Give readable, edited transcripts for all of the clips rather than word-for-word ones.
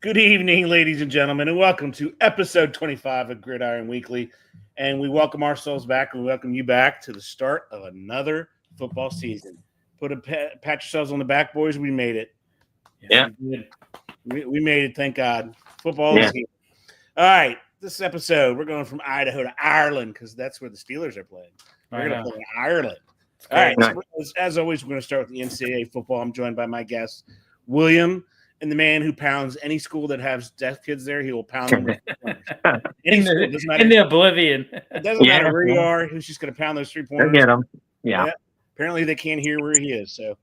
Good evening, ladies and gentlemen, and welcome to episode 25 of Gridiron Weekly. And we welcome ourselves back and we welcome you back to the start of another football season. Pat yourselves on the back, boys. We made it. Yeah. We made it, thank God. Football is here. All right, this episode, we're going from Idaho to Ireland because that's where the Steelers are playing. We're going to play in Ireland. All right, so as always, we're going to start with the NCAA football. I'm joined by my guests, William, and the man who pounds any school that has deaf kids there, he will pound them with in the oblivion. It doesn't matter where you are. He's just going to pound those 3-pointers. Get them. Yeah. Apparently, they can't hear where he is. So,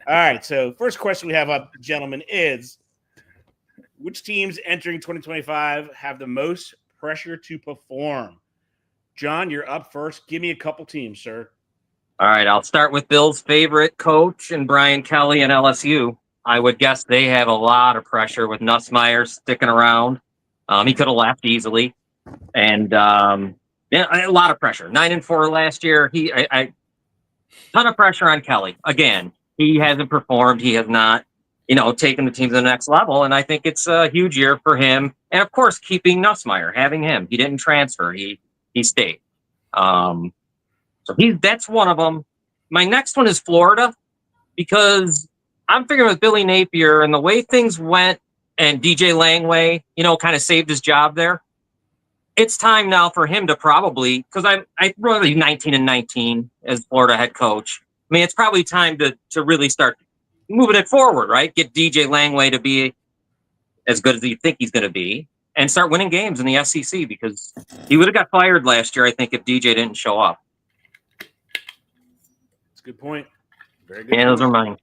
all right. So, first question we have up, gentlemen, is which teams entering 2025 have the most pressure to perform? John, you're up first. Give me a couple teams, sir. All right, I'll start with Bill's favorite coach and Brian Kelly and LSU. I would guess they have a lot of pressure with Nussmeier sticking around. He could have left easily, and a lot of pressure. 9-4 last year. Ton of pressure on Kelly. Again, he hasn't performed. He has not, taken the team to the next level, and I think it's a huge year for him. And of course, keeping Nussmeier, having him. He didn't transfer. He stayed. So that's one of them. My next one is Florida, because I'm figuring with Billy Napier and the way things went and DJ Langway, kind of saved his job there. It's time now for him to probably, because I really 19-19 as Florida head coach. I mean, it's probably time to really start moving it forward, right? Get DJ Langway to be as good as you think he's going to be and start winning games in the SEC, because he would have got fired last year, I think, if DJ didn't show up. Good point. Very good. Yeah, those are mine.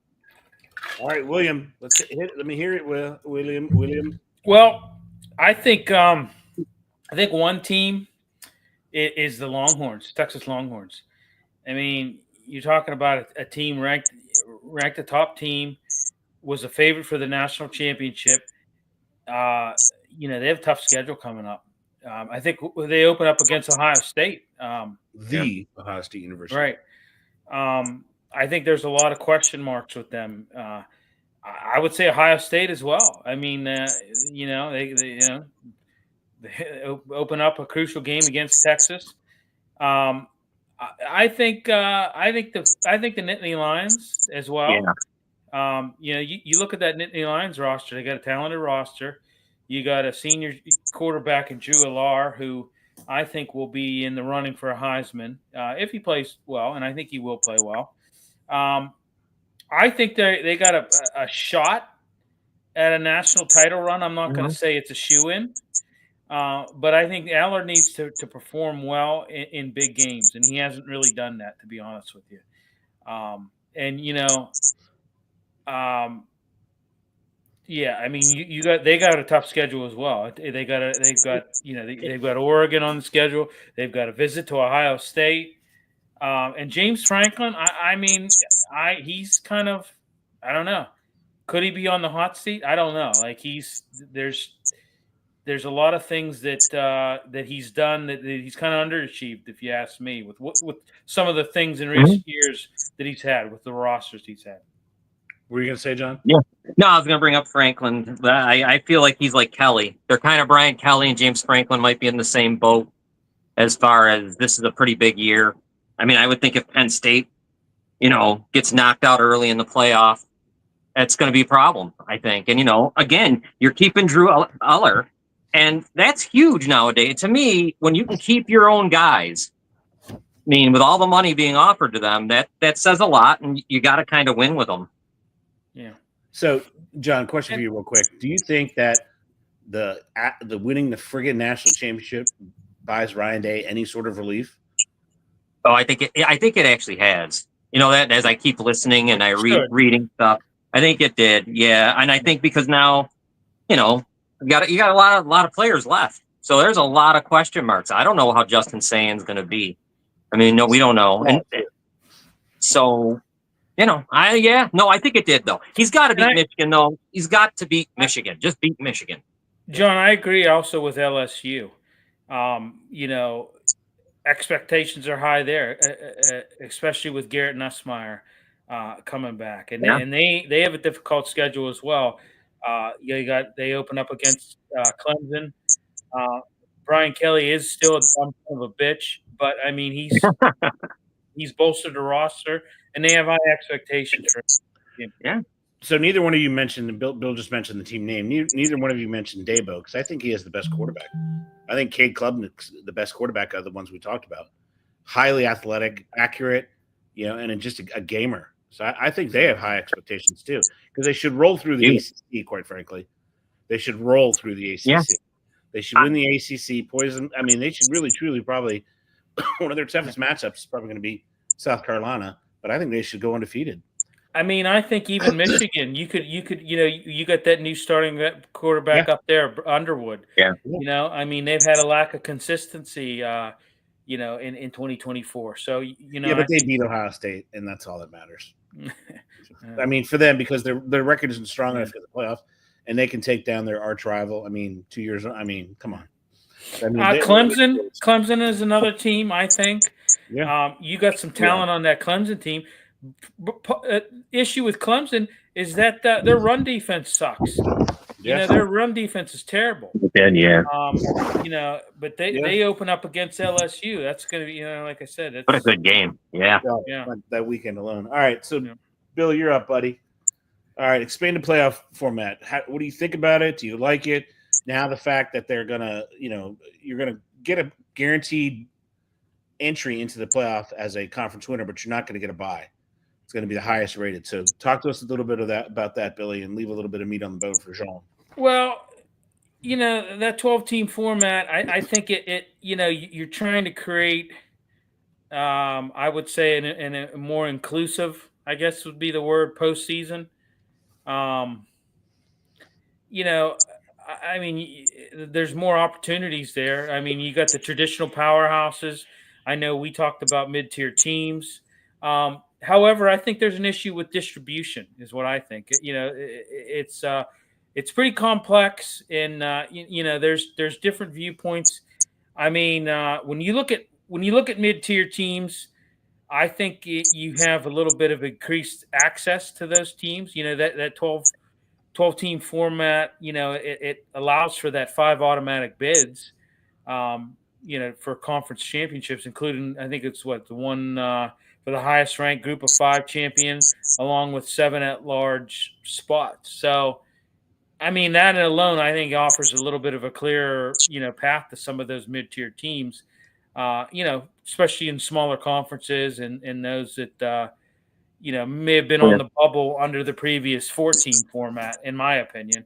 All right, William. Let me hear it, William. Well, I think one team is the Longhorns, Texas Longhorns. I mean, you're talking about a team ranked a top team, was a favorite for the national championship. They have a tough schedule coming up. I think they open up against Ohio State. Ohio State University. Right. I think there's a lot of question marks with them. I would say Ohio State as well. I mean, they open up a crucial game against Texas. I think the Nittany Lions as well. Yeah. You look at that Nittany Lions roster. They got a talented roster. You got a senior quarterback in Drew Allar, who I think will be in the running for a Heisman if he plays well, and I think he will play well. I think they got a shot at a national title run. I'm not going to say it's a shoe-in, but I think Allard needs to perform well in big games, and he hasn't really done that, to be honest with you. Yeah, I mean, they got a tough schedule as well. They've got Oregon on the schedule. They've got a visit to Ohio State, and James Franklin. He's kind of, I don't know. Could he be on the hot seat? I don't know. Like there's a lot of things that he's done that he's kind of underachieved, if you ask me, with some of the things in recent years that he's had with the rosters he's had. What were you going to say, John? Yeah. No, I was going to bring up Franklin. I feel like he's like Kelly. They're kind of Brian Kelly and James Franklin might be in the same boat as far as this is a pretty big year. I mean, I would think if Penn State, gets knocked out early in the playoff, that's going to be a problem, I think. And, again, you're keeping Drew Allar, and that's huge nowadays. To me, when you can keep your own guys, I mean, with all the money being offered to them, that says a lot, and you got to kind of win with them. Yeah. So, John, question for you real quick. Do you think that the winning the friggin' national championship buys Ryan Day any sort of relief? Oh, I think it actually has. That as I keep listening and I reading stuff, I think it did. Yeah. And I think because now, you got a lot of players left. So there's a lot of question marks. I don't know how Justin Sayan's going to be. I mean, no, we don't know. And so, I think it did, though. He's got to beat Michigan, though. He's got to beat Michigan. Just beat Michigan. John, I agree also with LSU. Expectations are high there, especially with Garrett Nussmeier. coming back, and they have a difficult schedule as well. They open up against Clemson. Brian Kelly is still a dumb son of a bitch, but I mean he's bolstered the roster, and they have high expectations for him. Yeah. So neither one of you mentioned, Bill just mentioned the team name. Neither one of you mentioned Dabo, because I think he has the best quarterback. I think Cade Klubnik's the best quarterback of the ones we talked about. Highly athletic, accurate, and just a gamer. So I think they have high expectations too, because they should roll through the ACC. Quite frankly, they should roll through the ACC. Yeah. They should win the ACC. Poison. I mean, they should really, truly, probably one of their toughest matchups is probably going to be South Carolina. But I think they should go undefeated. I mean, I think even Michigan, you got that new starting quarterback up there, Underwood. Yeah. I mean, they've had a lack of consistency, in 2024. So, but they beat Ohio State, and that's all that matters. I mean, for them, because their record isn't strong enough for the playoffs, and they can take down their arch rival. I mean, 2 years. I mean, come on. I mean, Clemson is another team, I think. Yeah. You got some talent on that Clemson team. Issue with Clemson is that their run defense sucks. Yeah. Their run defense is terrible. Yeah. But they open up against LSU. That's going to be, like I said, what a good game. Yeah. That weekend alone. All right. So, Bill, you're up, buddy. All right. Expanded playoff format. What do you think about it? Do you like it? Now, the fact that they're going to, you're going to get a guaranteed entry into the playoff as a conference winner, but you're not going to get a bye. It's going to be the highest rated. So talk to us a little bit about that, Billy, and leave a little bit of meat on the bone for Jean. Well, that 12-team format, I think you're trying to create, I would say, in a more inclusive, I guess would be the word, postseason. I mean, there's more opportunities there. I mean, you got the traditional powerhouses. I know we talked about mid-tier teams. However, I think there's an issue with distribution, is what I think. It's pretty complex, and there's different viewpoints. I mean, when you look at mid-tier teams, I think you have a little bit of increased access to those teams. That 12-team format. It allows for that 5 automatic bids. For conference championships, including, I think it's the one. For the highest ranked group of 5 champions, along with 7 at-large spots. So, I mean, that alone, I think, offers a little bit of a clearer, path to some of those mid-tier teams, especially in smaller conferences and those that, may have been on the bubble under the previous 4-team format, in my opinion.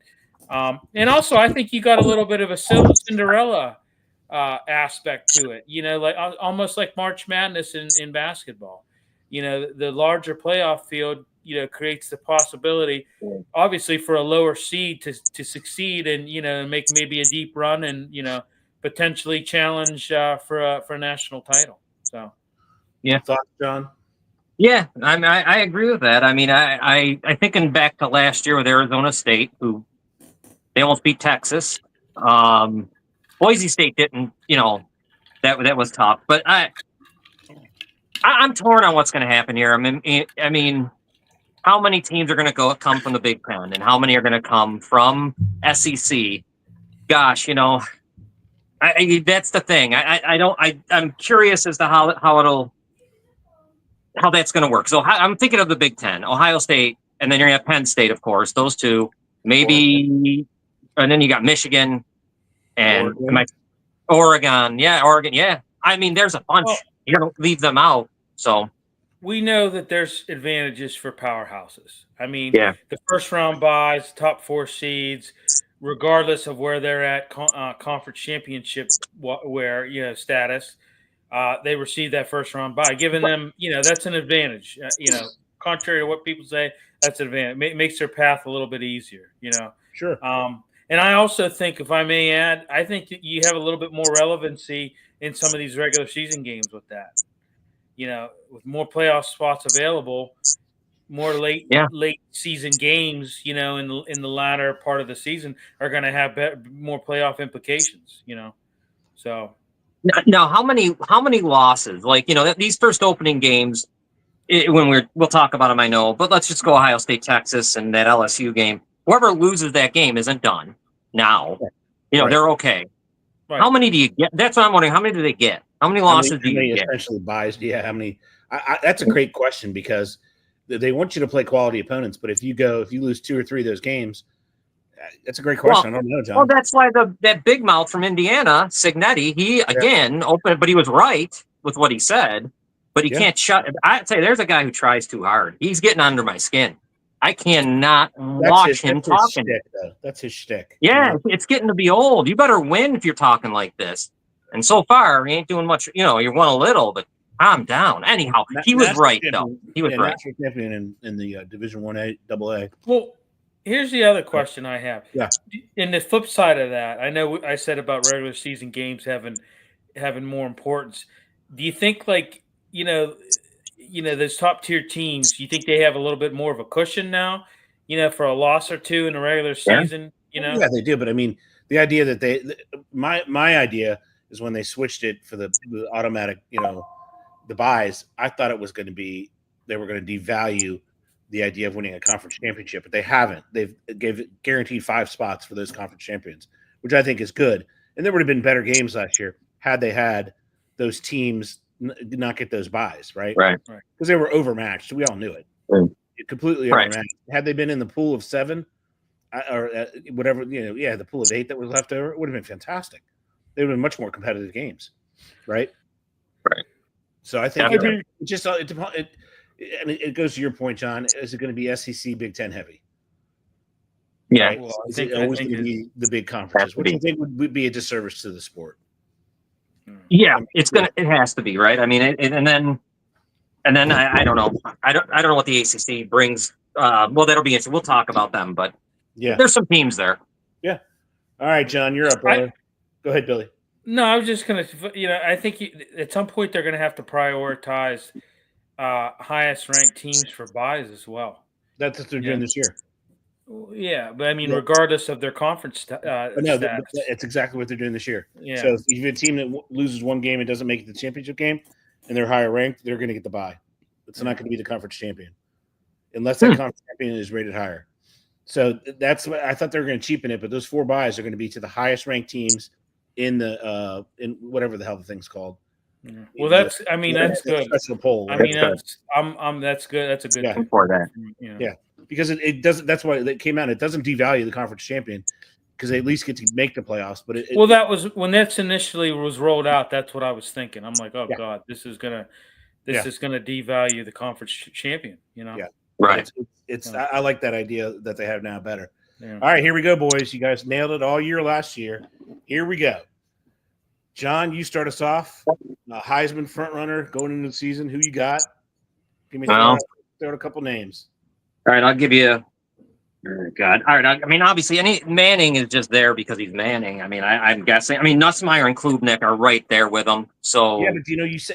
And also, I think you got a little bit of a Cinderella aspect to it, like almost like March Madness in basketball. The larger playoff field, creates the possibility, obviously, for a lower seed to succeed and make maybe a deep run and potentially challenge for a national title. So, Thoughts, John? Yeah, I mean, I agree with that. I mean, I thinking back to last year with Arizona State, who they almost beat Texas. Boise State didn't, that was tough. But I'm torn on what's going to happen here. I mean, how many teams are going to come from the Big Ten, and how many are going to come from SEC? Gosh, that's the thing. I'm curious as to how that's going to work. So I'm thinking of the Big Ten, Ohio State, and then you're going to have Penn State, of course. Those two, maybe, and then you got Michigan and Oregon. Yeah, Oregon. Yeah. I mean, there's a bunch. You don't leave them out. So we know that there's advantages for powerhouses. I mean, the first round buys, top 4 seeds, regardless of where they're at conference championship, status, they receive that first round bye, giving them, that's an advantage. Contrary to what people say, that's an advantage. It makes their path a little bit easier. Sure. And I also think, if I may add, I think that you have a little bit more relevancy in some of these regular season games with that. With more playoff spots available, more late season games, in the latter part of the season are going to have more playoff implications. So now, how many losses? Like these first opening games, we'll talk about them, I know, but let's just go Ohio State, Texas, and that LSU game. Whoever loses that game isn't done now. They're okay. Right. How many do you get? That's what I'm wondering. How many do they get? How many losses do you get? Essentially buys. Yeah, how many? That's a great question because they want you to play quality opponents. But if you lose 2 or 3 of those games, that's a great question. I don't know, John. Well, that's why that big mouth from Indiana, Signetti, he again opened, but he was right with what he said. But he can't shut. I'd say there's a guy who tries too hard. He's getting under my skin. I cannot watch him talking. That's his shtick. Yeah, it's getting to be old. You better win if you're talking like this. And so far, he ain't doing much. You won a little, but calm down. Anyhow, he was right, though. He was right. National champion in the Division 1A, AA. Well, here's the other question I have. Yeah. In the flip side of that, I know I said about regular season games having more importance. Do you think, those top tier teams, do you think they have a little bit more of a cushion now, for a loss or two in the regular season? Yeah, they do. But I mean, the idea that my idea is when they switched it for the automatic, the buys, I thought it was going to be, they were going to devalue the idea of winning a conference championship, but they haven't. They've guaranteed 5 spots for those conference champions, which I think is good. And there would have been better games last year had they had those teams not get those buys, right? Right. Because they were overmatched. We all knew it. Completely overmatched. Had they been in the pool of 7 or whatever, the pool of 8 that was left over, it would have been fantastic. They would have been much more competitive games, right? Right. So I think it goes to your point, John. Is it going to be SEC Big Ten heavy? Yeah. Right? Well, is it always going to be the big conferences, which I think would be a disservice to the sport? Yeah, it has to be, right? I mean, and then I don't know. I don't know what the ACC brings. Well, that'll be interesting. We'll talk about them, but there's some teams there. Yeah. All right, John, you're up, brother. Go ahead, Billy. No, I was just going to, I think at some point they're going to have to prioritize highest ranked teams for buys as well. That's what they're doing this year. Yeah, but I mean, regardless of their conference status. It's exactly what they're doing this year. Yeah. So if you have a team that loses one game and doesn't make it to the championship game, and they're higher ranked, they're going to get the bye. It's not going to be the conference champion, unless that conference champion is rated higher. So that's what I thought they were going to cheapen it, but those 4 buys are going to be to the highest ranked teams in the in whatever the hell the thing's called. Well, that's good. Special poll. Right? I mean, that's good. That's a good thing for that. Yeah, because it doesn't. That's why it came out. It doesn't devalue the conference champion because they at least get to make the playoffs. But that was when this initially was rolled out. That's what I was thinking. I'm like, oh god, this is gonna devalue the conference champion. Yeah, right. I like that idea that they have now better. Yeah. All right, here we go, boys. You guys nailed it all year last year. Here we go. John, you start us off. Heisman front runner going into the season. Who you got? Give me throw out a couple names. All right, I'll give you. Oh, God. All right. I mean, obviously, Manning is just there because he's Manning. I mean, I'm guessing. I mean, Nussmeier and Klubnik are right there with him. So yeah, but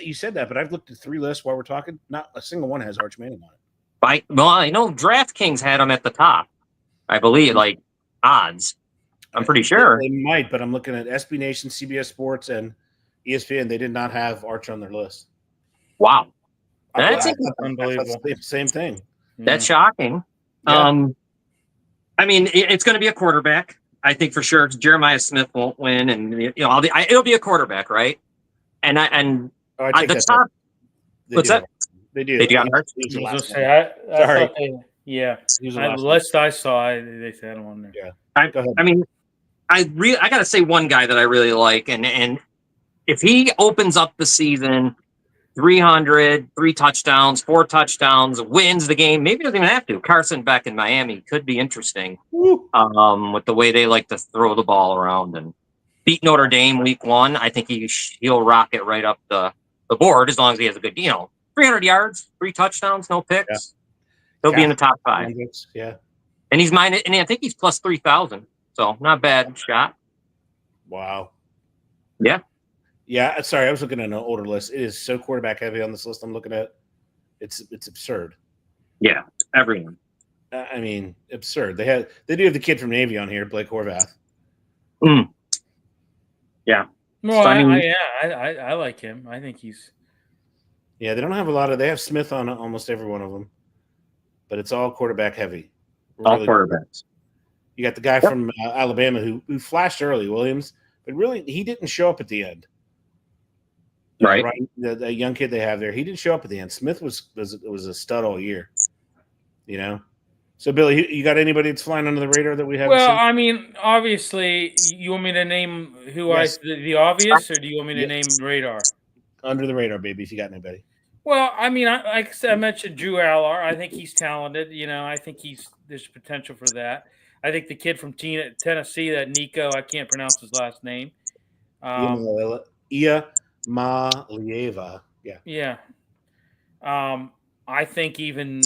you said that, but I've looked at 3 lists while we're talking. Not a single one has Arch Manning on it. I know DraftKings had him at the top. I believe, like odds. I'm pretty sure they might, but I'm looking at SB Nation, CBS Sports, and ESPN. They did not have Arch on their list. Wow, that's unbelievable. Same thing. That's shocking. Yeah. I mean, it's going to be a quarterback. I think for sure. Jeremiah Smith won't win, and it'll be a quarterback, right? And the top. What's that? They do. They got Arch. Sorry. The list I saw, they said him on there. Yeah. I mean, I got to say one guy that I really like, and if he opens up the season 300, 3 touchdowns, 4 touchdowns, wins the game, maybe he doesn't even have to. Carson Beck in Miami could be interesting with the way they like to throw the ball around and beat Notre Dame week 1. I think he'll rock it right up the board as long as he has a good, 300 yards, 3 touchdowns, no picks. Yeah. He'll be in the top 5. Yeah. And he's mine, and I think he's plus 3,000. So not bad shot. Wow. Yeah. Yeah. Sorry, I was looking at an older list. It is so quarterback heavy on this list I'm looking at. It's absurd. Yeah, everyone. I mean, absurd. They do have the kid from Navy on here, Blake Horvath. Yeah. Well, I like him. I think he's. Yeah, they don't have a lot of. They have Smith on almost every one of them, but it's all quarterback heavy. All quarterbacks. You got the guy from Alabama who flashed early, Williams, but really he didn't show up at the end. Right. The young kid they have there, he didn't show up at the end. Smith was a stud all year. So Billy, you got anybody that's flying under the radar that we haven't Well, seen? I mean, obviously, you want me to name Yes. the obvious, or do you want me to name radar? Under the radar, baby, if you got anybody. Well, I mean, like I said, I mentioned Drew Allar. I think he's talented. I think there's potential for that. I think the kid from Tennessee, that Nico, I can't pronounce his last name. Ia Malieva. Yeah. Yeah. I think even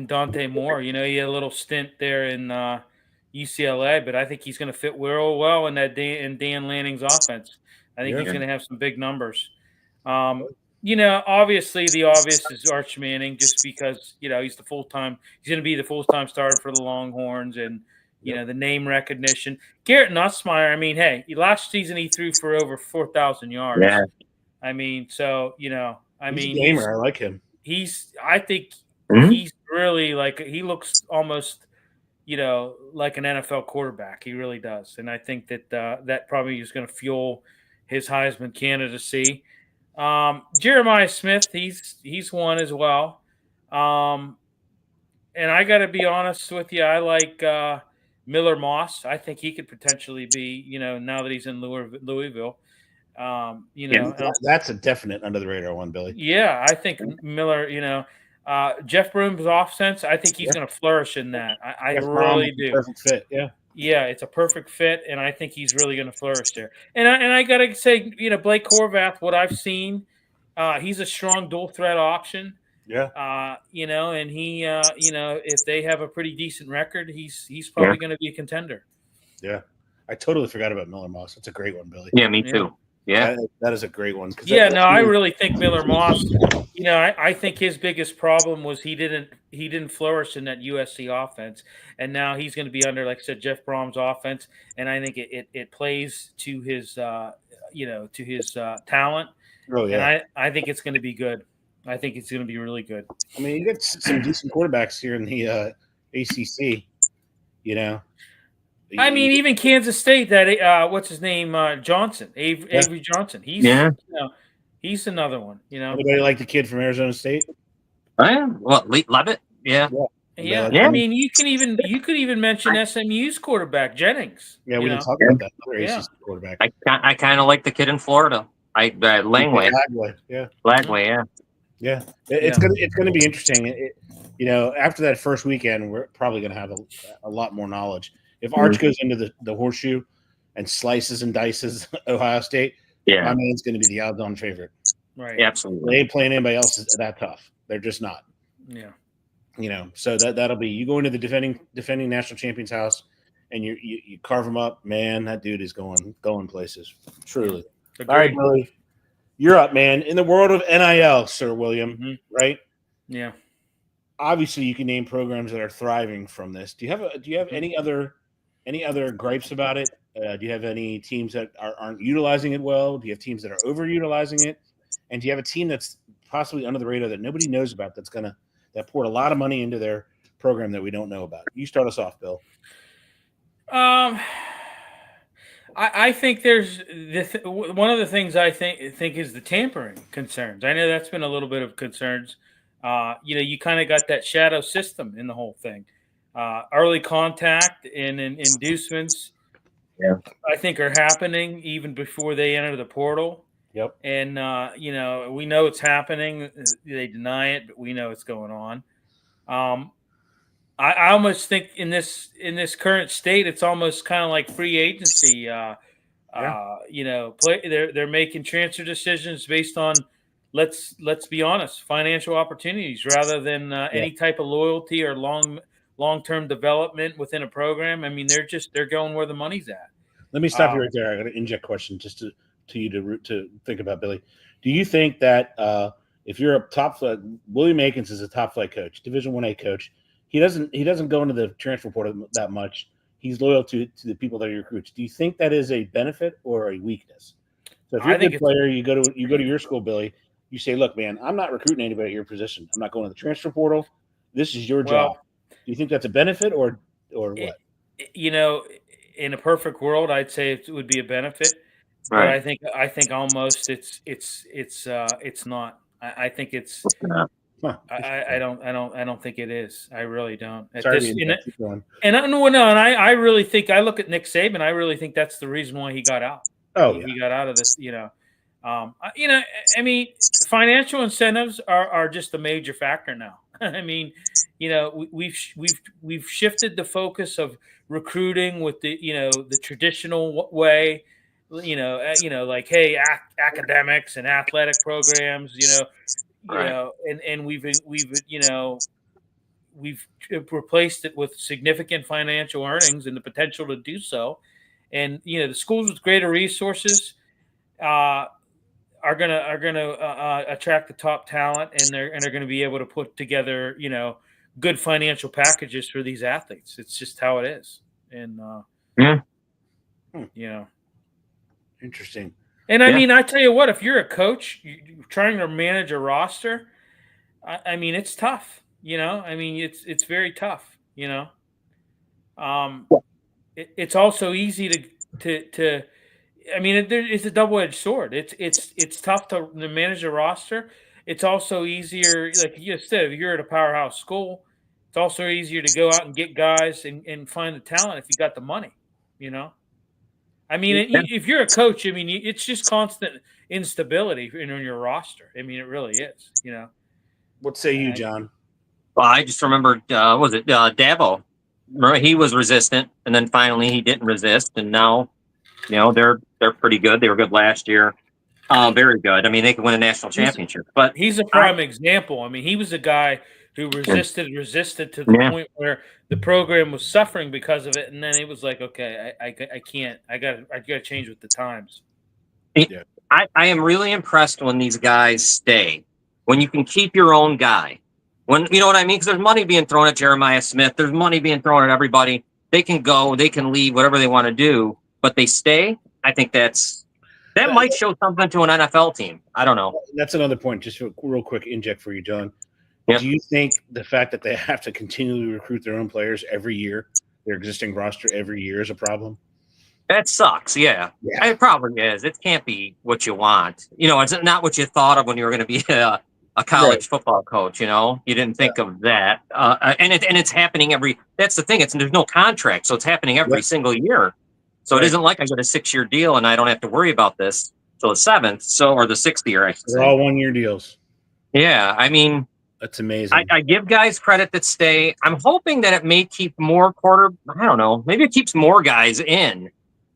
Dante Moore, he had a little stint there in UCLA, but I think he's going to fit real well in that Dan Lanning's offense. I think he's going to have some big numbers. Obviously the obvious is Arch Manning, just because he's going to be the full-time starter for the Longhorns, and the name recognition. Garrett Nussmeier, I mean, hey, last season he threw for over 4,000 yards. Yeah. I mean, so he's a gamer. I like him. I think he's really he looks almost, like an NFL quarterback. He really does. And I think that that probably is going to fuel his Heisman candidacy. Jeremiah Smith, he's one as well. And I got to be honest with you, I like Miller Moss. I think he could potentially be, now that he's in Louisville. That's a definite under the radar one, Billy. Yeah, I think Miller, Jeff Broom's offense, I think he's going to flourish in that. I really do. Perfect fit, yeah. Yeah, it's a perfect fit, and I think he's really going to flourish there. And I got to say, Blake Horvath, what I've seen, he's a strong dual threat option. Yeah. And he, if they have a pretty decent record, he's probably going to be a contender. Yeah. I totally forgot about Miller Moss. That's a great one, Billy. Yeah, me too. Yeah, that is a great one. I really think Miller Moss. I think his biggest problem was he didn't flourish in that USC offense, and now he's going to be under, like I said, Jeff Brom's offense, and I think it plays to his talent. Oh yeah, and I think it's going to be good. I think it's going to be really good. I mean, you get some decent quarterbacks here in the ACC. I mean, even Kansas State, that what's his name, Johnson, Avery Johnson. He's another one. Anybody like the kid from Arizona State? Levitt. Yeah. I mean, you could even mention SMU's quarterback Jennings. Yeah, we didn't talk about that. Another ACC quarterback. I kind of like the kid in Florida. Langley. Lagway, yeah. It's gonna be interesting. After that first weekend, we're probably gonna have a lot more knowledge. If Arch goes into the horseshoe and slices and dices Ohio State, I mean, it's going to be the odds-on favorite. Right. Yeah, absolutely. They ain't playing anybody else that tough. They're just not. Yeah. So that'll be, you go into the defending national champion's house and you carve him up, man. That dude is going places. Truly. Agreed. All right, Billy, you're up, man. In the world of NIL, Sir William, right? Yeah. Obviously, you can name programs that are thriving from this. Do you have any other gripes about it? Do you have any teams that aren't utilizing it well? Do you have teams that are overutilizing it? And do you have a team that's possibly under the radar that nobody knows about that poured a lot of money into their program that we don't know about? You start us off, Bill. I think there's one of the things I think is the tampering concerns. I know that's been a little bit of concerns. You kind of got that shadow system in the whole thing. Early contact and inducements, I think, are happening even before they enter the portal. Yep. And we know it's happening. They deny it, but we know it's going on. I almost think in this current state, it's almost kind of like free agency. They're making transfer decisions based on, let's be honest, financial opportunities rather than any type of loyalty or long-term development within a program. I mean, they're going where the money's at. Let me stop you right there. I got an inject question just to you to think about, Billy. Do you think that if you're a top flight, William Akins is a top flight coach, Division 1A coach, he doesn't go into the transfer portal that much. He's loyal to the people that he recruits. Do you think that is a benefit or a weakness? So if you're a good player, you go to your school, Billy. You say, look, man, I'm not recruiting anybody at your position. I'm not going to the transfer portal. This is your job. Do you think that's a benefit or what? In a perfect world, I'd say it would be a benefit, but I think almost it's not. I think it's. I don't think it is. I really don't. I really think I look at Nick Saban. I really think that's the reason why he got out. He got out of this. I mean, financial incentives are just a major factor now. I mean, we've shifted the focus of recruiting with the traditional way. Like, hey, academics and athletic programs. And we've replaced it with significant financial earnings and the potential to do so. And the schools with greater resources are gonna attract the top talent, and they're gonna be able to put together good financial packages for these athletes. It's just how it is. And interesting. And I mean, I tell you what, if you're a coach you're trying to manage a roster, I mean, it's tough. I mean, it's very tough. It's also easy to. I mean, it's a double-edged sword. It's tough to manage a roster. It's also easier, like you said, if you're at a powerhouse school, it's also easier to go out and get guys and find the talent if you got the money. I mean, if you're a coach, I mean, it's just constant instability in your roster. I mean, it really is. What say you, John? Well, I just remembered, was it Dabo? Remember, he was resistant, and then finally he didn't resist, and now, they're pretty good. They were good last year. Very good. I mean, they could win a national championship. But he's a prime example. I mean, he was a guy who resisted to the point where the program was suffering because of it, and then it was like, okay, I can't. I got to change with the times. I am really impressed when these guys stay. When you can keep your own guy. When you know what I mean? Because there's money being thrown at Jeremiah Smith. There's money being thrown at everybody. They can go. They can leave. Whatever they want to do. But they stay. I think that might show something to an NFL team. I don't know. That's another point. Just a real quick inject for you, John. Yep. Do you think the fact that they have to continually recruit their own players every year, their existing roster every year, is a problem? That sucks. Yeah. It probably is. It can't be what you want. It's not what you thought of when you were going to be a college football coach. You didn't think of that. And it's happening that's the thing. There's no contract. So it's happening every single year. So it isn't like I get a 6-year deal and I don't have to worry about this till the 7th. Or the 6th year. They're all 1-year deals. Yeah. I mean, that's amazing. I give guys credit that stay. I'm hoping that it may keep more I don't know. Maybe it keeps more guys in.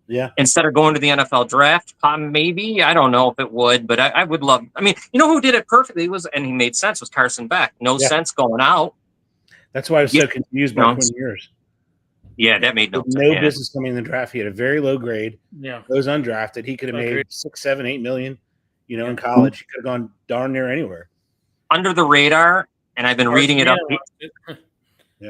Yeah. Instead of going to the NFL draft, maybe. I don't know if it would, but I would love. I mean, who did it perfectly and he made sense was Carson Beck. No sense going out. That's why I was so confused by Quinn Ewers. Yeah, that made no sense. No business coming in the draft. He had a very low grade. Yeah. Goes undrafted. He could have made $6, $7, $8 million, in college. He could have gone darn near anywhere. Under the radar, and I've been reading it up.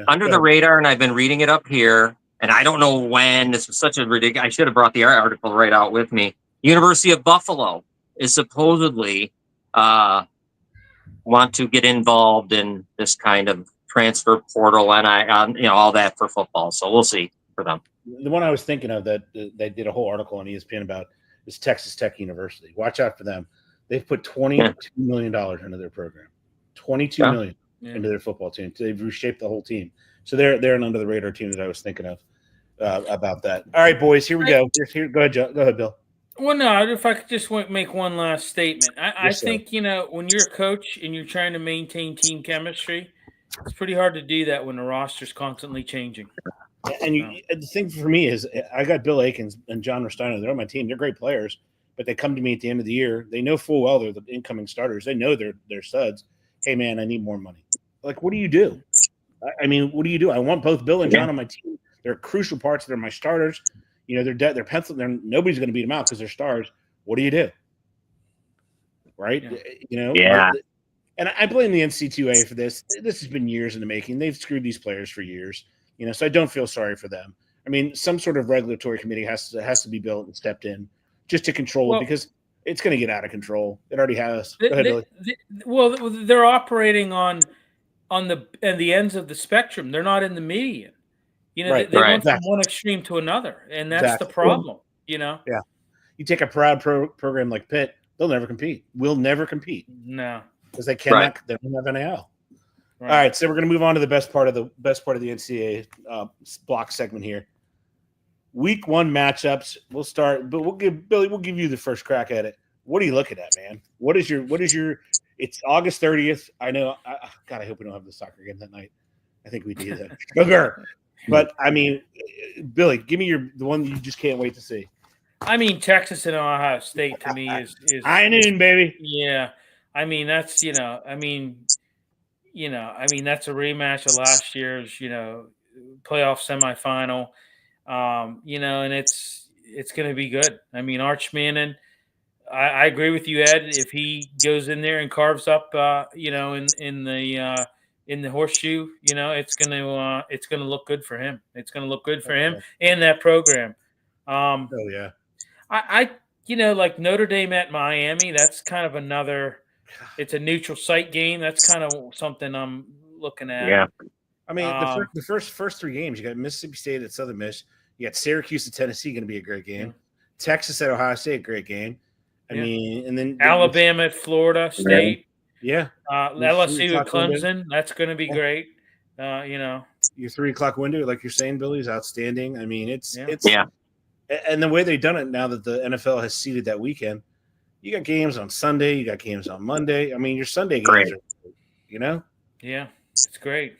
Under the radar, and I've been reading it up here. And I don't know when. This was such a ridiculous. I should have brought the article right out with me. University of Buffalo is supposedly want to get involved in this kind of transfer portal and all that for football. So we'll see for them. The one I was thinking of that they did a whole article on ESPN about is Texas Tech University. Watch out for them. They've put $22 million into their program. $22 million into their football team. They've reshaped the whole team. So they're an under the radar team that I was thinking of about that. All right, boys, here we go. Go ahead, Joe. Go ahead, Bill. Well, no, if I could just make one last statement. I think, when you're a coach and you're trying to maintain team chemistry, it's pretty hard to do that when the roster's constantly changing. And the thing for me is I got Bill Akins and John Rustino. They're on my team. They're great players, but they come to me at the end of the year. They know full well they're the incoming starters. They know they're studs. Hey, man, I need more money. Like, what do you do? I mean, what do you do? I want both Bill and John on my team. They're crucial parts. They're my starters. They're penciled. Nobody's going to beat them out because they're stars. What do you do? Right? Yeah. And I blame the NC2A for this. This has been years in the making. They've screwed these players for years. So I don't feel sorry for them. I mean, some sort of regulatory committee has to be built and stepped in just to control it because It's going to get out of control. It already has. Go ahead, Billy. Well, they're operating on the ends of the spectrum. They're not in the median. You know, Right, they right. went from one extreme to another, and that's the problem. You know. Yeah. You take a proud program like Pitt, they'll never compete. We'll never compete. No, because they cannot. Right. They don't have NIL. Right. All right, so we're going to move on to the best part of the NCAA block segment here. Week 1 matchups. We'll start, but we'll give you the first crack at it. What are you looking at, man? What is your? It's August 30th. I know. God, I hope we don't have the soccer game that night. I think we do that. Sugar. But I mean, Billy, give me the one that you just can't wait to see. I mean, Texas and Ohio State to me is high noon, baby. Yeah, I mean that's that's a rematch of last year's playoff semifinal. And it's going to be good. I mean, Arch Manning. I agree with you, Ed. If he goes in there and carves up, in the horseshoe, it's gonna look good for him. It's gonna look good for him and that program. Oh yeah. I like Notre Dame at Miami. That's kind of another. It's a neutral site game. That's kind of something I'm looking at. Yeah. I mean, the first 3 games, you got Mississippi State at Southern Miss. You got Syracuse at Tennessee, going to be a great game. Yeah. Texas at Ohio State, great game. I mean, and then Alabama at Florida State. Yeah. LSU at Clemson. Window. That's going to be great. Your 3:00 window, like you're saying, Billy, is outstanding. I mean, it's and the way they've done it now that the NFL has seeded that weekend, you got games on Sunday, you got games on Monday. I mean, your Sunday games are, Yeah, it's great.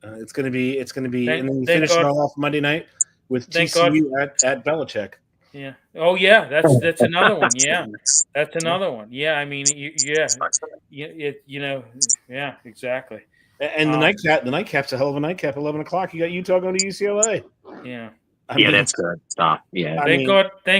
It's going to be, and then you finish it all off Monday night with TCU at Belichick. Yeah. Oh, yeah. That's another one. Yeah, that's another one. Yeah. I mean, yeah, exactly. And the nightcap's a hell of a nightcap. 11 o'clock. You got Utah going to UCLA. Yeah. I mean, that's good stuff. Yeah. Thank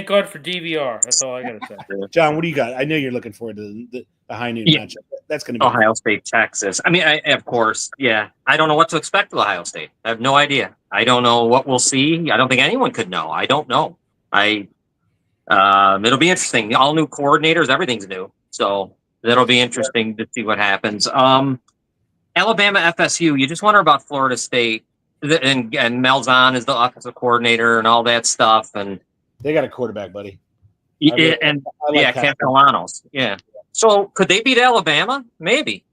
God for DVR. That's all I got to say. John, what do you got? I know you're looking forward to the high noon matchup. That's going to be Ohio State, Texas. I mean, of course, yeah. I don't know what to expect with Ohio State. I have no idea. I don't know what we'll see. I don't think anyone could know. I don't know. It'll be interesting. All new coordinators, everything's new. So that'll be interesting to see what happens. Alabama, FSU. You just wonder about Florida State. And Malzahn is the offensive coordinator and all that stuff. And they got a quarterback, buddy. Castellanos. Yeah. So could they beat Alabama? Maybe.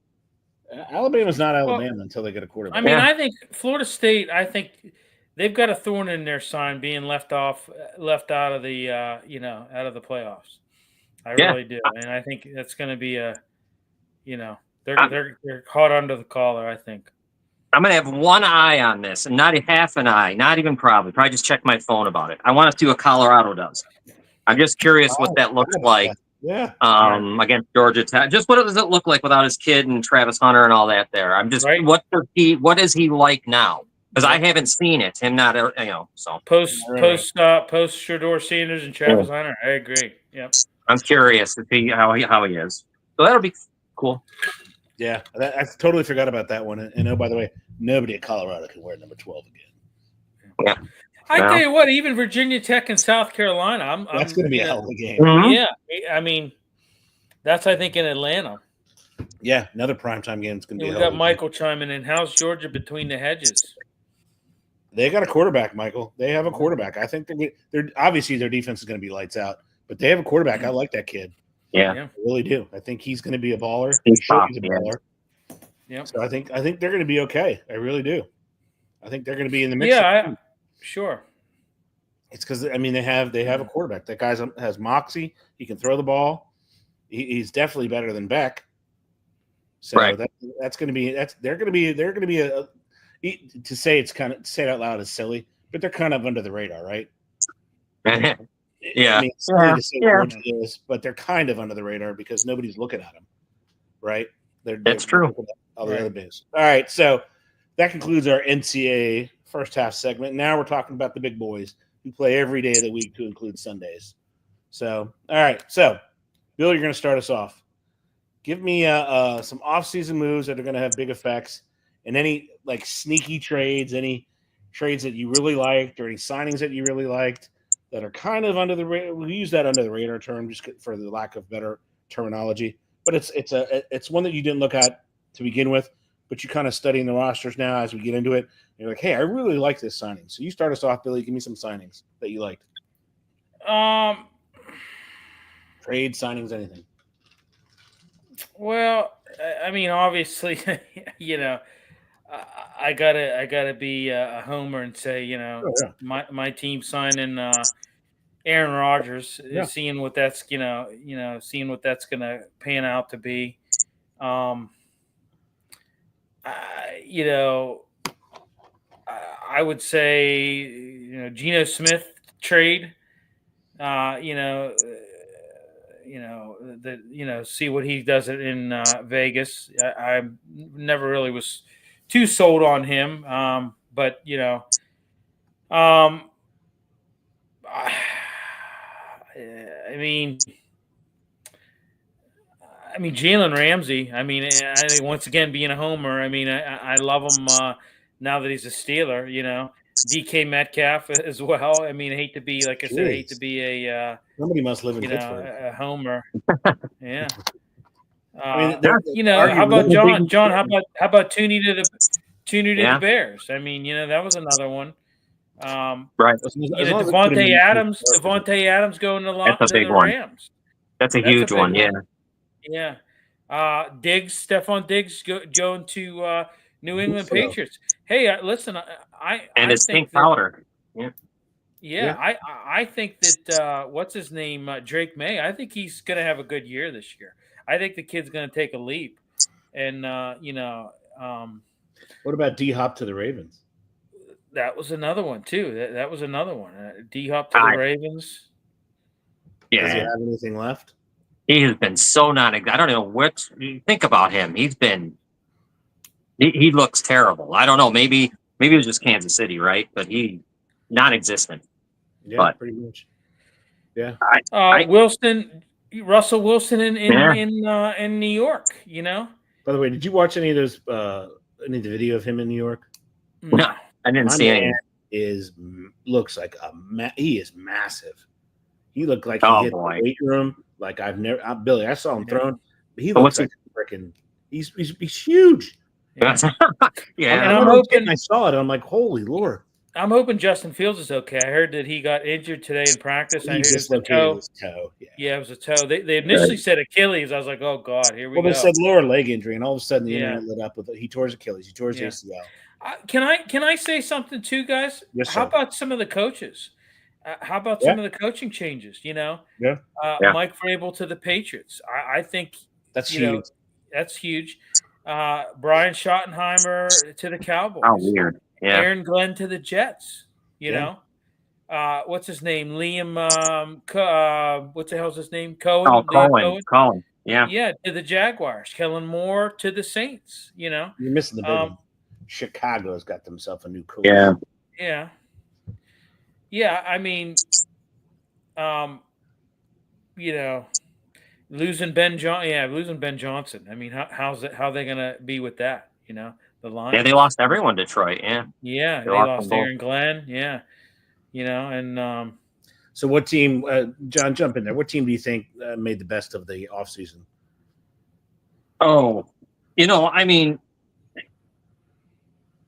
Alabama's not Alabama until they get a quarterback. I mean, I think Florida State. I think they've got a thorn in their sign being left out of the out of the playoffs. I really do, and I think that's going to be they're hot under the collar. I think. I'm going to have one eye on this, and not half an eye, not even probably just check my phone about it. I want to see what Colorado does. I'm just curious what that looks like. Yeah. Against Georgia Tech. Just what does it look like without his kid and Travis Hunter and all that there? I'm just what is he like now? Because I haven't seen it. Him not so post Shedeur Sanders and Travis Hunter. I agree. Yep. I'm curious to see how he is. So that'll be cool. Yeah, I totally forgot about that one. And oh, by the way, nobody at Colorado can wear number 12 again. Yeah. I tell you what, even Virginia Tech and South Carolina, that's going to be a hell of a game. Mm-hmm. Yeah, I mean, that's I think in Atlanta. Yeah, another primetime game. It's going to be. We got Michael chiming in. How's Georgia between the hedges? They got a quarterback, Michael. They have a quarterback. I think they're obviously their defense is going to be lights out, but they have a quarterback. I like that kid. Yeah, I really do. I think he's going to be a baller. He's a baller. Yeah. So I think they're going to be okay. I really do. I think they're going to be in the mix. Yeah, sure. It's because they have a quarterback. That guy has moxie. He can throw the ball. He's definitely better than Beck. So that's going to be they're going to be a to say it out loud is silly, but they're kind of under the radar, right? Yeah. I mean, it's silly to say what it is, but they're kind of under the radar because nobody's looking at them, right? That's true. All the other base. All right, so that concludes our NCAA first half segment. Now we're talking about the big boys who play every day of the week to include Sundays. So, all right. So, Bill, you're going to start us off. Give me some off-season moves that are going to have big effects and any sneaky trades, any trades that you really liked or any signings that you really liked that are kind of under the radar. We use that under the radar term just for the lack of better terminology. But it's one that you didn't look at to begin with, but you kind of studying the rosters now as we get into it. You're like, hey, I really like this signing. So you start us off, Billy. Give me some signings that you liked. Trade signings, anything. Well, I mean, obviously, you know, I gotta be a homer and say, you know, my team signing Aaron Rodgers, seeing what that's seeing what that's gonna pan out to be. You know, I would say, you know, Geno Smith trade. See what he does it in Vegas. I never really was too sold on him, but you know, I mean, Jalen Ramsey. I mean, I think once again being a homer. I mean, I love him now that he's a Steeler. You know, DK Metcalf as well. I mean, I hate to be a somebody must live in Pittsburgh. A homer. Yeah. I mean, you know, how about John? John, how about Tooney to the Bears? I mean, you know, that was another one. Right. You know, Devontae Adams going to the Rams. That's a huge one. Yeah. Yeah. Stephon Diggs going to New England Patriots. Hey, listen, I it's Pink Powder. Yeah. I think that what's his name, Drake May. I think he's going to have a good year this year. I think the kid's going to take a leap. And what about D Hop to the Ravens? That was another one too. That was another one. D Hop to the Ravens. Yeah. Does he have anything left? He has been so I don't know what you think about him. He looks terrible. I don't know. Maybe it was just Kansas City, right? But he non-existent. Yeah, pretty much. Yeah. Russell Wilson in New York. You know. By the way, did you watch any of those? Any of the video of him in New York? No, I didn't see any. Looks like he is massive. He looked like he hit the weight room. Like Billy, I saw him throwing. But he looks like freaking. He's huge. Yeah. And I'm hoping I saw it. I'm like, holy Lord. I'm hoping Justin Fields is okay. I heard that he got injured today in practice. I heard his toe. Yeah, it was a toe. They initially said Achilles. I was like, oh God, here we go. Well, they said lower leg injury, and all of a sudden the internet lit up with it. He tore his Achilles. He tore his ACL. Can I say something too, guys? Yes, How about some of the coaches? How about some of the coaching changes? You know, Mike Vrabel to the Patriots. I think that's huge. That's huge. Brian Schottenheimer to the Cowboys. Oh, weird. Yeah. Aaron Glenn to the Jets. You know, what's his name? Liam. What the hell's his name? Cohen. Oh, Cohen. Yeah. Yeah, to the Jaguars. Kellen Moore to the Saints. You know, you're missing the big one. Chicago's got themselves a new coach. Yeah. Yeah. Yeah. I mean, you know, losing Ben Johnson. I mean, how are they gonna be with that? You know, the line. Yeah, they lost everyone. Detroit. Yeah. Yeah, they lost Aaron Glenn. Yeah. You know, and so what team? John, jump in there. What team do you think made the best of the offseason? Oh, you know, I mean,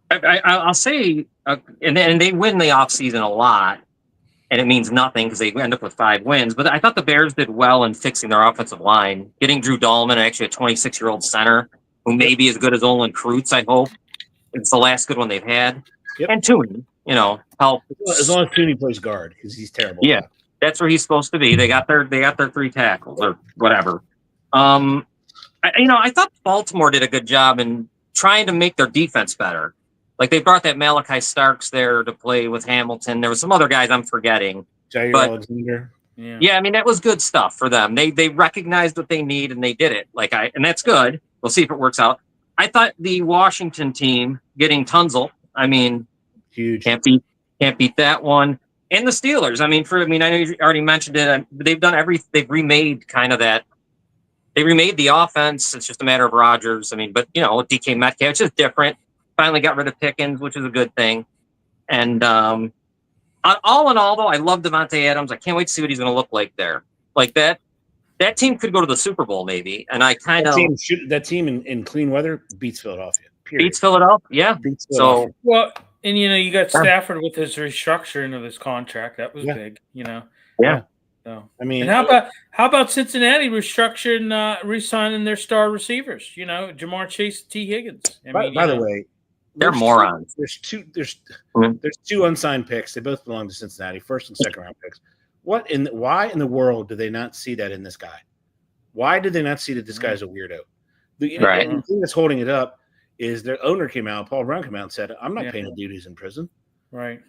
I'll say, and they win the offseason a lot, and it means nothing because they end up with 5 wins. But I thought the Bears did well in fixing their offensive line, getting Drew Dahlman, actually a 26-year-old center who may be as good as Olin Kreutz, I hope. It's the last good one they've had. Yep. And Tooney, you know, help. As long as Tooney plays guard, because he's terrible. Yeah, that's where he's supposed to be. They got their 3 tackles or whatever. I thought Baltimore did a good job in trying to make their defense better. Like they brought that Malachi Starks there to play with Hamilton. There was some other guys I'm forgetting. Jair Alexander. Yeah, I mean that was good stuff for them. They recognized what they need and they did it. And that's good. We'll see if it works out. I thought the Washington team getting Tunzel. I mean, huge. Can't beat that one. And the Steelers. I know you already mentioned it. They've done they've remade kind of that. They remade the offense. It's just a matter of Rodgers. But DK Metcalf, it's just different. Finally got rid of Pickens, which is a good thing. And I all in all, though, I love Devontae Adams. I can't wait to see what he's going to look like there. Like that team could go to the Super Bowl maybe, and I kind of that team in clean weather beats Philadelphia. Period. Beats Philadelphia, yeah. Beats Philadelphia. So well, and you got Stafford with his restructuring of his contract. That was big, Yeah. So, I mean, and how about Cincinnati restructuring, re-signing their star receivers? Jamar Chase, T. Higgins. By the way, they're morons. There's two unsigned picks. They both belong to Cincinnati, first and second round picks. Why in the world do they not see that in this guy? Why did they not see that this guy's a weirdo? The thing that's holding it up is their owner came out, Paul Brown came out and said, "I'm not paying a dude who's in prison." Right.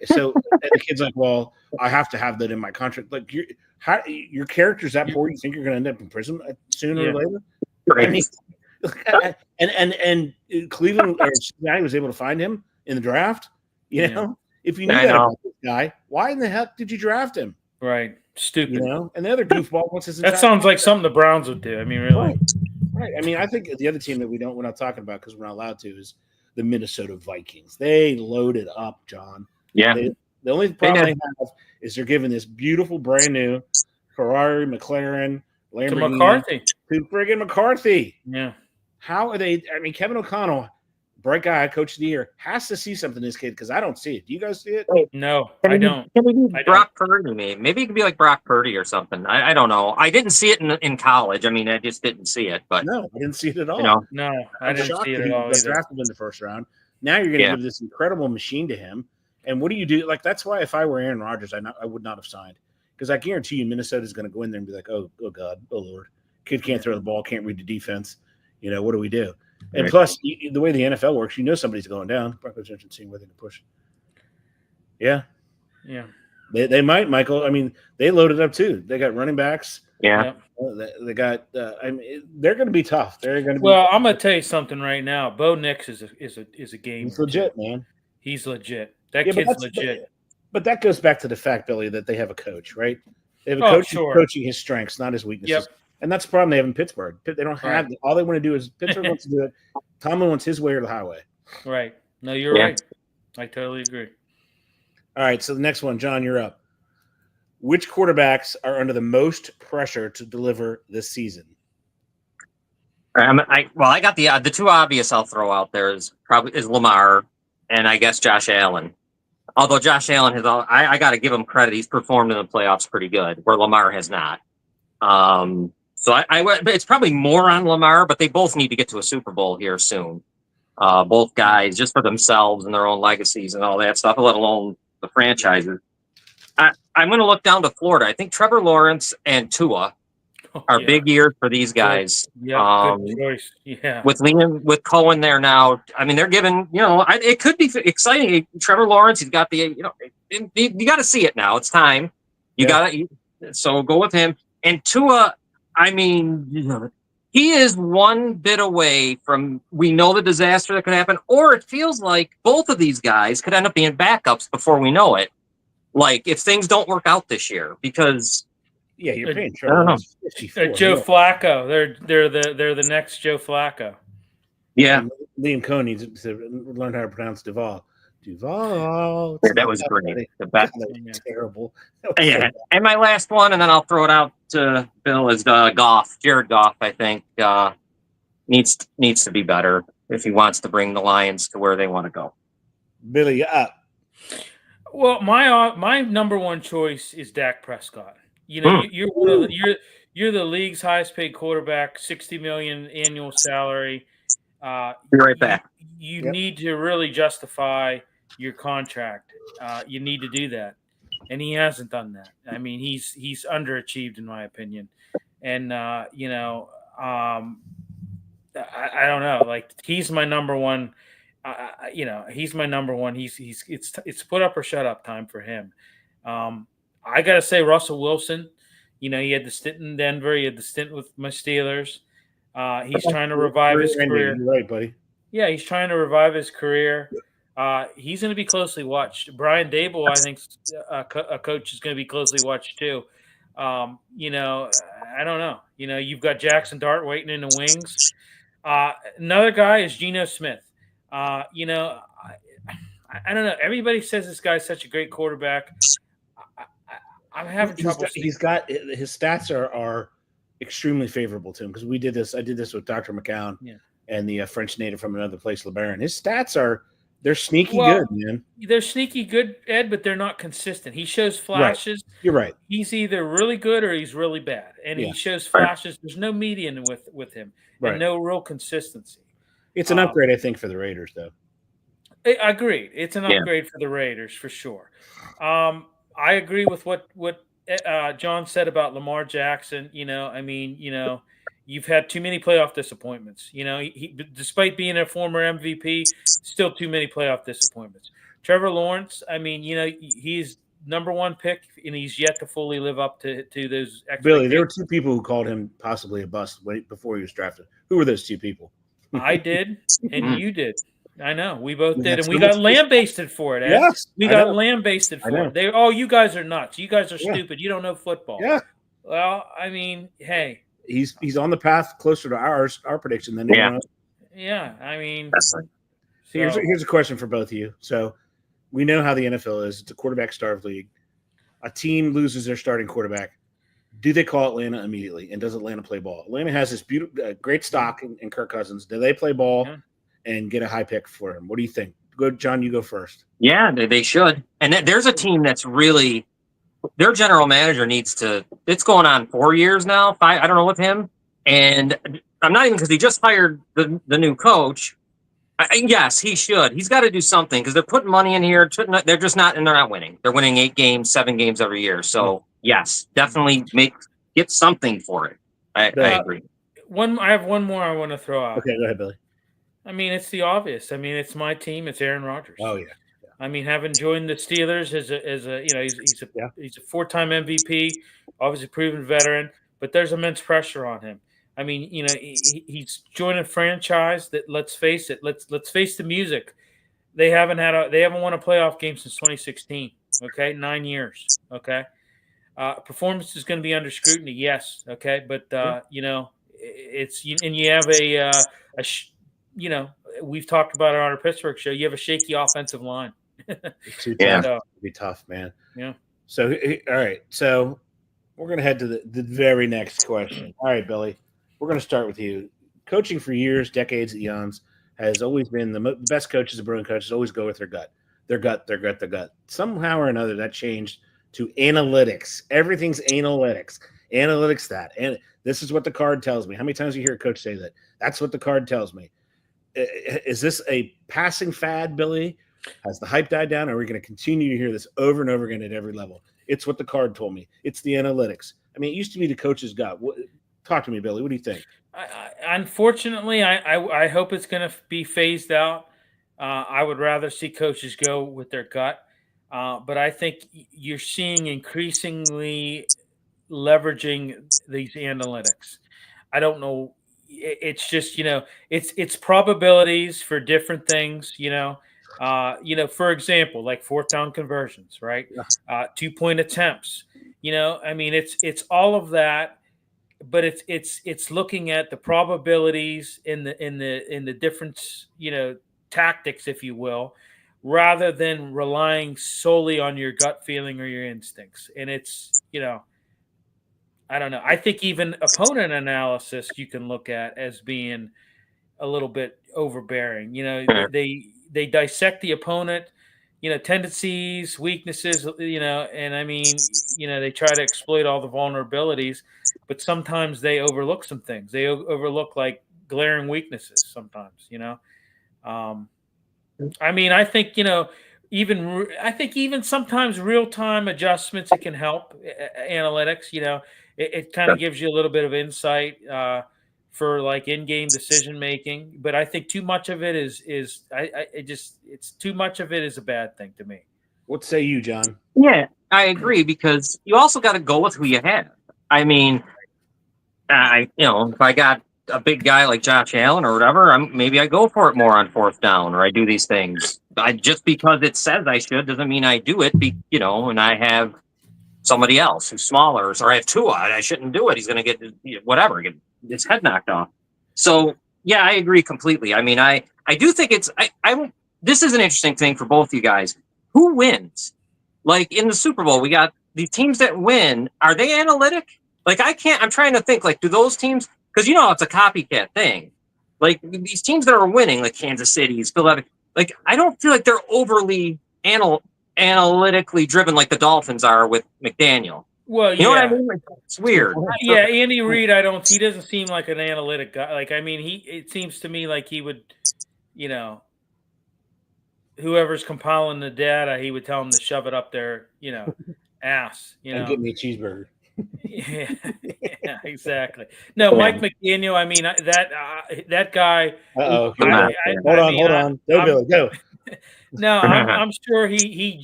So and the kid's like, "Well, I have to have that in my contract." Like your character's that poor, you think you're going to end up in prison sooner or later? Right. I mean, and Cleveland or Cincinnati was able to find him in the draft. If you knew that about this guy, why in the heck did you draft him? Right. Stupid. And the other goofball, what's his? That sounds like something the Browns would do. I mean, really. Right. I mean, I think the other team that we're not talking about because we're not allowed to is the Minnesota Vikings. They loaded up, John. Yeah. The only problem they have is they're giving this beautiful brand new Ferrari, McLaren, Lamborghini to friggin' McCarthy. Yeah. How are they? I mean, Kevin O'Connell, bright guy, coach of the year, has to see something in this kid because I don't see it. Do you guys see it? No, I don't. Brock Purdy, maybe it could be like Brock Purdy or something. I don't know. I didn't see it in college. I mean, I just didn't see it. But no, I didn't see it at all. No, I didn't see it at all. He drafted in the first round. Now you're going to give this incredible machine to him. And what do you do? Like, that's why if I were Aaron Rodgers, I would not have signed. Because I guarantee you Minnesota's going to go in there and be like, oh God, oh Lord. Kid can't throw the ball, can't read the defense. What do we do? And plus, the way the NFL works, somebody's going down. Broncos interested seeing where they can push. Yeah. Yeah. They might, Michael. I mean, they loaded up too. They got running backs. Yeah. They got. I mean, they're going to be tough. They're going to be. Well, I'm going to tell you something right now. Bo Nix is a game. He's legit, man. He's legit. That kid's legit. But that goes back to the fact, Billy, that they have a coach, right? They have a coach who's coaching his strengths, not his weaknesses. Yep. And that's the problem they have in Pittsburgh. They don't have all they want to do is Pittsburgh wants to do it. Tomlin wants his way or the highway. Right. No, you're right. I totally agree. All right. So the next one, John, you're up. Which quarterbacks are under the most pressure to deliver this season? I got the two obvious I'll throw out there is Lamar and I guess Josh Allen. Although Josh Allen has, I got to give him credit. He's performed in the playoffs pretty good, where Lamar has not. So it's probably more on Lamar, but they both need to get to a Super Bowl here soon. Both guys, just for themselves and their own legacies and all that stuff, let alone the franchises. I'm going to look down to Florida. I think Trevor Lawrence and Tua are big years for these guys. Yeah, good choice. Yeah. With Cohen there now, I mean, they're giving, it could be exciting. Trevor Lawrence, he's got you got to see it now. It's time. So go with him. And Tua, I mean, he is one bit away from, we know the disaster that could happen, or it feels like both of these guys could end up being backups before we know it. Like if things don't work out this year, because you're paying Trevor. Joe Flacco. They're the next Joe Flacco. Yeah. Liam Cohn needs to learn how to pronounce Duval. Duval. That was great. The best. That was terrible. Yeah. And my last one, and then I'll throw it out to Bill, is Goff. Jared Goff, I think, needs to be better if he wants to bring the Lions to where they want to go. Billy, up. Well, my number one choice is Dak Prescott. You're the league's highest paid quarterback, $60 million annual salary. Be right back. You need to really justify your contract. You need to do that, and he hasn't done that. I mean, he's underachieved in my opinion, and I don't know. Like he's my number one. He's my number one. It's put up or shut up time for him. I gotta say Russell Wilson. He had the stint in Denver. He had the stint with my Steelers. He's trying to revive his career. You're right, buddy. Yeah, he's trying to revive his career. He's going to be closely watched. Brian Dable, I think, a coach is going to be closely watched too. I don't know. You've got Jackson Dart waiting in the wings. Another guy is Geno Smith. I I don't know. Everybody says this guy's such a great quarterback. I'm having trouble. He's got his stats are extremely favorable to him because we did this. I did this with Dr. McCown and the French native from another place, LeBaron. His stats they're sneaky good, man. They're sneaky good, Ed, but they're not consistent. He shows flashes. Right. You're right. He's either really good or he's really bad, and he shows flashes. There's no median with him, and no real consistency. It's an upgrade, I think, for the Raiders, though. I agree. It's an upgrade for the Raiders for sure. I agree with what John said about Lamar Jackson. You've had too many playoff disappointments. He despite being a former MVP, still too many playoff disappointments. Trevor Lawrence, he's number one pick, and he's yet to fully live up to those expectations. Billy, there were two people who called him possibly a bust before he was drafted. Who were those two people? I did, and you did. I know. We both did, and we got lambasted for it. Ed. Yes, we got lambasted for it. You guys are nuts. You guys are stupid. You don't know football. Yeah. Well, hey. He's on the path closer to our prediction than anyone else. Yeah, Here's a question for both of you. So we know how the NFL is. It's a quarterback-starved league. A team loses their starting quarterback. Do they call Atlanta immediately? And does Atlanta play ball? Atlanta has this great stock in Kirk Cousins. Do they play ball and get a high pick for him? What do you think? Go, John, you go first. Yeah, they should. And there's a team that's really – their general manager needs to – it's going on 4 years now, 5 – I don't know with him. And I'm not even – because he just hired the new coach. Yes, he should. He's got to do something because they're putting money in here. They're just not – and they're not winning. They're winning 8 games, 7 games every year. So, yes, definitely get something for it. I agree. I have one more I want to throw out. Okay, go ahead, Billy. It's the obvious. It's my team. It's Aaron Rodgers. Oh, yeah. Having joined the Steelers he's a 4-time MVP, obviously proven veteran, but there's immense pressure on him. He's joined a franchise that, let's face it, let's face the music. They haven't won a playoff game since 2016. Okay, 9 years. Okay, performance is going to be under scrutiny. Yes. Okay, but it's and you have we've talked about it on our Pittsburgh show. You have a shaky offensive line. Too tough. It'd be tough, man. Yeah. So, all right. So, we're going to head to the very next question. All right, Billy. We're going to start with you. Coaching for years, decades, eons, has always been the best coaches and brilliant coaches always go with their gut. Their gut. Somehow or another, that changed to analytics. Everything's analytics. Analytics that. And this is what the card tells me. How many times do you hear a coach say that? That's what the card tells me. Is this a passing fad, Billy? Has the hype died down? Or are we going to continue to hear this over and over again at every level? It's what the card told me. It's the analytics. It used to be the coach's gut. Talk to me, Billy. What do you think? Unfortunately, I hope it's going to be phased out. I would rather see coaches go with their gut. But I think you're seeing increasingly leveraging these analytiks. I don't know. It's just, it's probabilities for different things, for example, like 4th down conversions, right? 2-point attempts, it's all of that, but it's looking at the probabilities in the different, tactics, if you will, rather than relying solely on your gut feeling or your instincts. And it's, I don't know. I think even opponent analysis you can look at as being a little bit overbearing. They dissect the opponent, tendencies, weaknesses, and they try to exploit all the vulnerabilities, but sometimes they overlook some things. They overlook like glaring weaknesses sometimes, I think, even sometimes real-time adjustments, it can help analytics, it kind of gives you a little bit of insight for like in-game decision making, but I think too much of it is too much of it is a bad thing to me. What say you, John? Yeah, I agree because you also got to go with who you have. If I got a big guy like Josh Allen or whatever, maybe I go for it more on 4th down or I do these things. Just because it says I should doesn't mean I do it. And I have somebody else who's smaller, or I have Tua. I shouldn't do it. He's going to get get his head knocked off. So yeah, I agree completely. I do think this is an interesting thing for both you guys. Who wins? Like in the Super Bowl, we got the teams that win. Are they analytic? Like I'm trying to think, like, do those teams, because it's a copycat thing. Like these teams that are winning, like Kansas City's, Philadelphia, like I don't feel like they're overly analytically driven like the Dolphins are with McDaniel. Well, you know what I mean? Like, it's weird. Yeah, Andy Reid, he doesn't seem like an analytic guy. Like, I mean, it seems to me like he would, whoever's compiling the data, he would tell them to shove it up their, ass, And get me a cheeseburger. Yeah, exactly. No, Mike McDaniel. I mean, that guy. Hold on. Go, Billy. Go. No, I'm sure he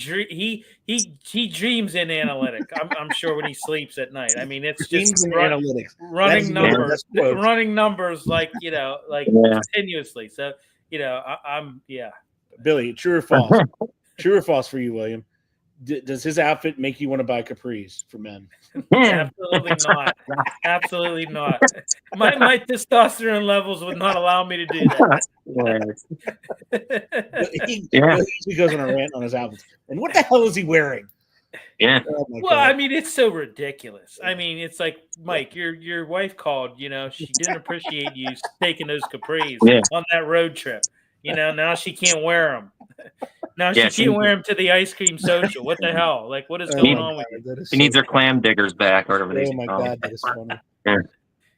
dreams in analytic. I'm sure when he sleeps at night. I mean, it's just analytics, running numbers like continuously. So I'm Billy, true or false? True or false for you, William? Does his outfit make you want to buy capris for men? Absolutely not. Absolutely not. My testosterone levels would not allow me to do that. He goes on a rant on his outfits. And what the hell is he wearing? Yeah. Oh well, I mean, it's so ridiculous. I mean, it's like, Mike, your wife called. She didn't appreciate you taking those capris on that road trip. Now she can't wear them. Now she can't wear them to the ice cream social. What the hell? Like, what is going on with you? She needs her clam diggers back, or whatever they Oh my God, that is funny. Yeah.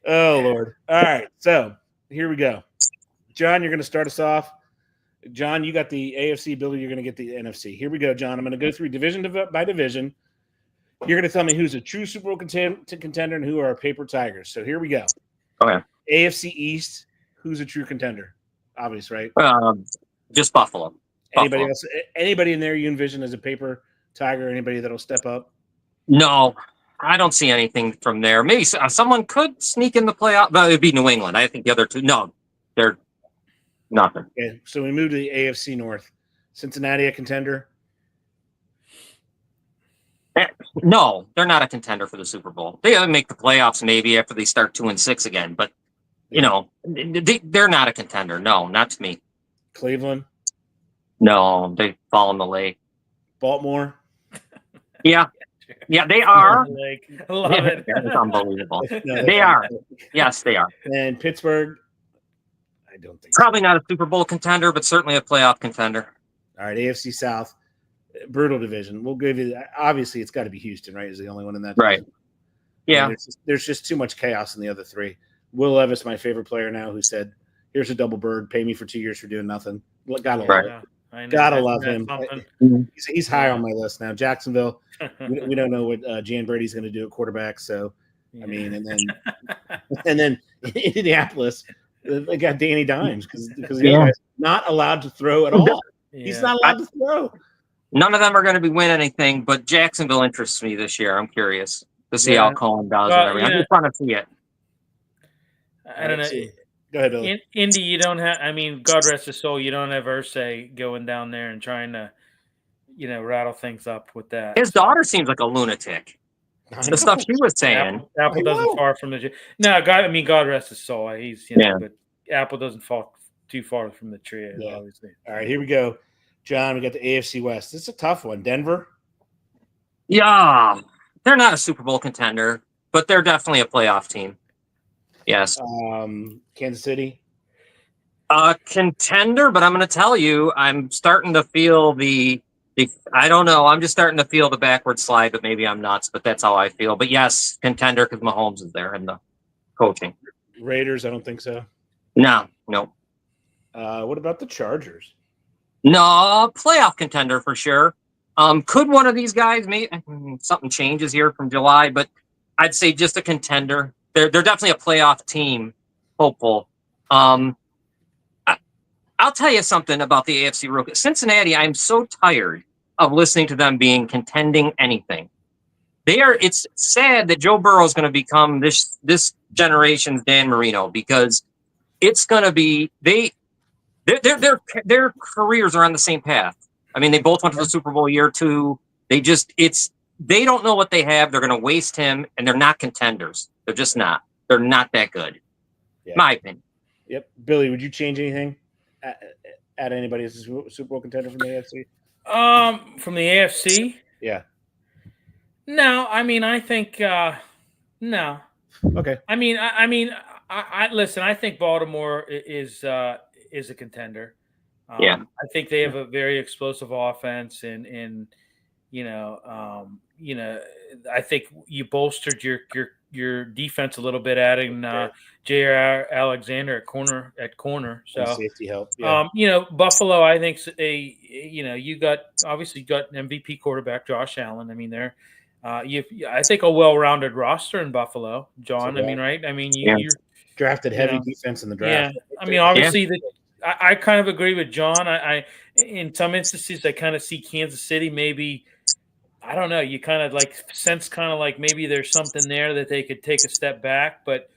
Oh Lord! All right, so here we go. John, you're going to start us off. John, you got the AFC. Billy, you're going to get the NFC. Here we go, John. I'm going to go through division by division. You're going to tell me who's a true Super Bowl contender and who are paper tigers. So here we go. Okay. AFC East. Who's a true contender? Obvious, right? Just Buffalo. Anybody else? Anybody in there you envision as a paper tiger? Anybody that'll step up? No, I don't see anything from there. Maybe someone could sneak in the playoff, but it'd be New England. I think the other two, no, they're nothing. Okay, so we move to the AFC North. Cincinnati a contender? No, they're not a contender for the Super Bowl. They make the playoffs maybe after they start 2-6 again, but they're not a contender. No, not to me. Cleveland? No, they fall in the lake. Baltimore? Yeah, they are. I love it. It's unbelievable. They are. Yes, they are. And Pittsburgh? I don't think probably not a Super Bowl contender, but certainly a playoff contender. All right, AFC South, brutal division. We'll give you. Obviously, it's got to be Houston, right? Is the only one in that division. Right. Yeah. There's just too much chaos in the other three. Will Levis, my favorite player now, who said, "Here's a double bird. Pay me for 2 years for doing nothing." Gotta love it. Gotta love him. He's high on my list now. Jacksonville, we don't know what Jan Brady's going to do at quarterback. So, I mean, and then Indianapolis, they got Danny Dimes because the other guy's not allowed to throw at all. Yeah. He's not allowed to throw. None of them are going to be winning anything, but Jacksonville interests me this year. I'm curious to see how Cohen does. I just want to see it. I don't know. Go ahead, Billy. Indy, you don't have. I mean, God rest his soul. You don't have Irsay going down there and trying to, rattle things up with that. His daughter seems like a lunatic. The stuff she was saying. Apple doesn't fall from the. No, God rest his soul. He's but Apple doesn't fall too far from the tree. Yeah. Obviously. All right, here we go, John. We got the AFC West. This is a tough one. Denver. Yeah, they're not a Super Bowl contender, but they're definitely a playoff team. Yes. Kansas City. Contender, but I'm going to tell you, I'm starting to feel the I don't know. I'm just starting to feel the backward slide, but maybe I'm nuts, but that's how I feel. But yes, contender because Mahomes is there and the coaching. Raiders, I don't think so. No. What about the Chargers? No, playoff contender for sure. Could one of these guys, maybe something changes here from July, but I'd say just a contender. They're definitely a playoff team, hopeful. I'll tell you something about the AFC real quick. Cincinnati, I'm so tired of listening to them being contending anything. It's sad that Joe Burrow is going to become this generation's Dan Marino because it's going to be their careers are on the same path. I mean, they both went to the Super Bowl year two. They don't know what they have. They're going to waste him, and they're not contenders. They're just not. They're not that good. Yeah. My opinion. Yep. Billy, would you change anything add anybody as a Super Bowl contender from the AFC? From the AFC? Yeah. No, I mean, I think no. Okay. I mean, I listen. I think Baltimore is a contender. Yeah. I think they have a very explosive offense, and I think you bolstered your defense a little bit, adding J.R. Alexander at corner. So and safety help. Yeah. Buffalo, I think you got obviously got an MVP quarterback, Josh Allen. I mean, I think a well-rounded roster in Buffalo, John. I mean, right? I mean, you drafted heavy defense in the draft. Yeah, I mean, obviously I kind of agree with John. I in some instances I kind of see Kansas City maybe. I don't know. You kind of sense maybe there's something there that they could take a step back, but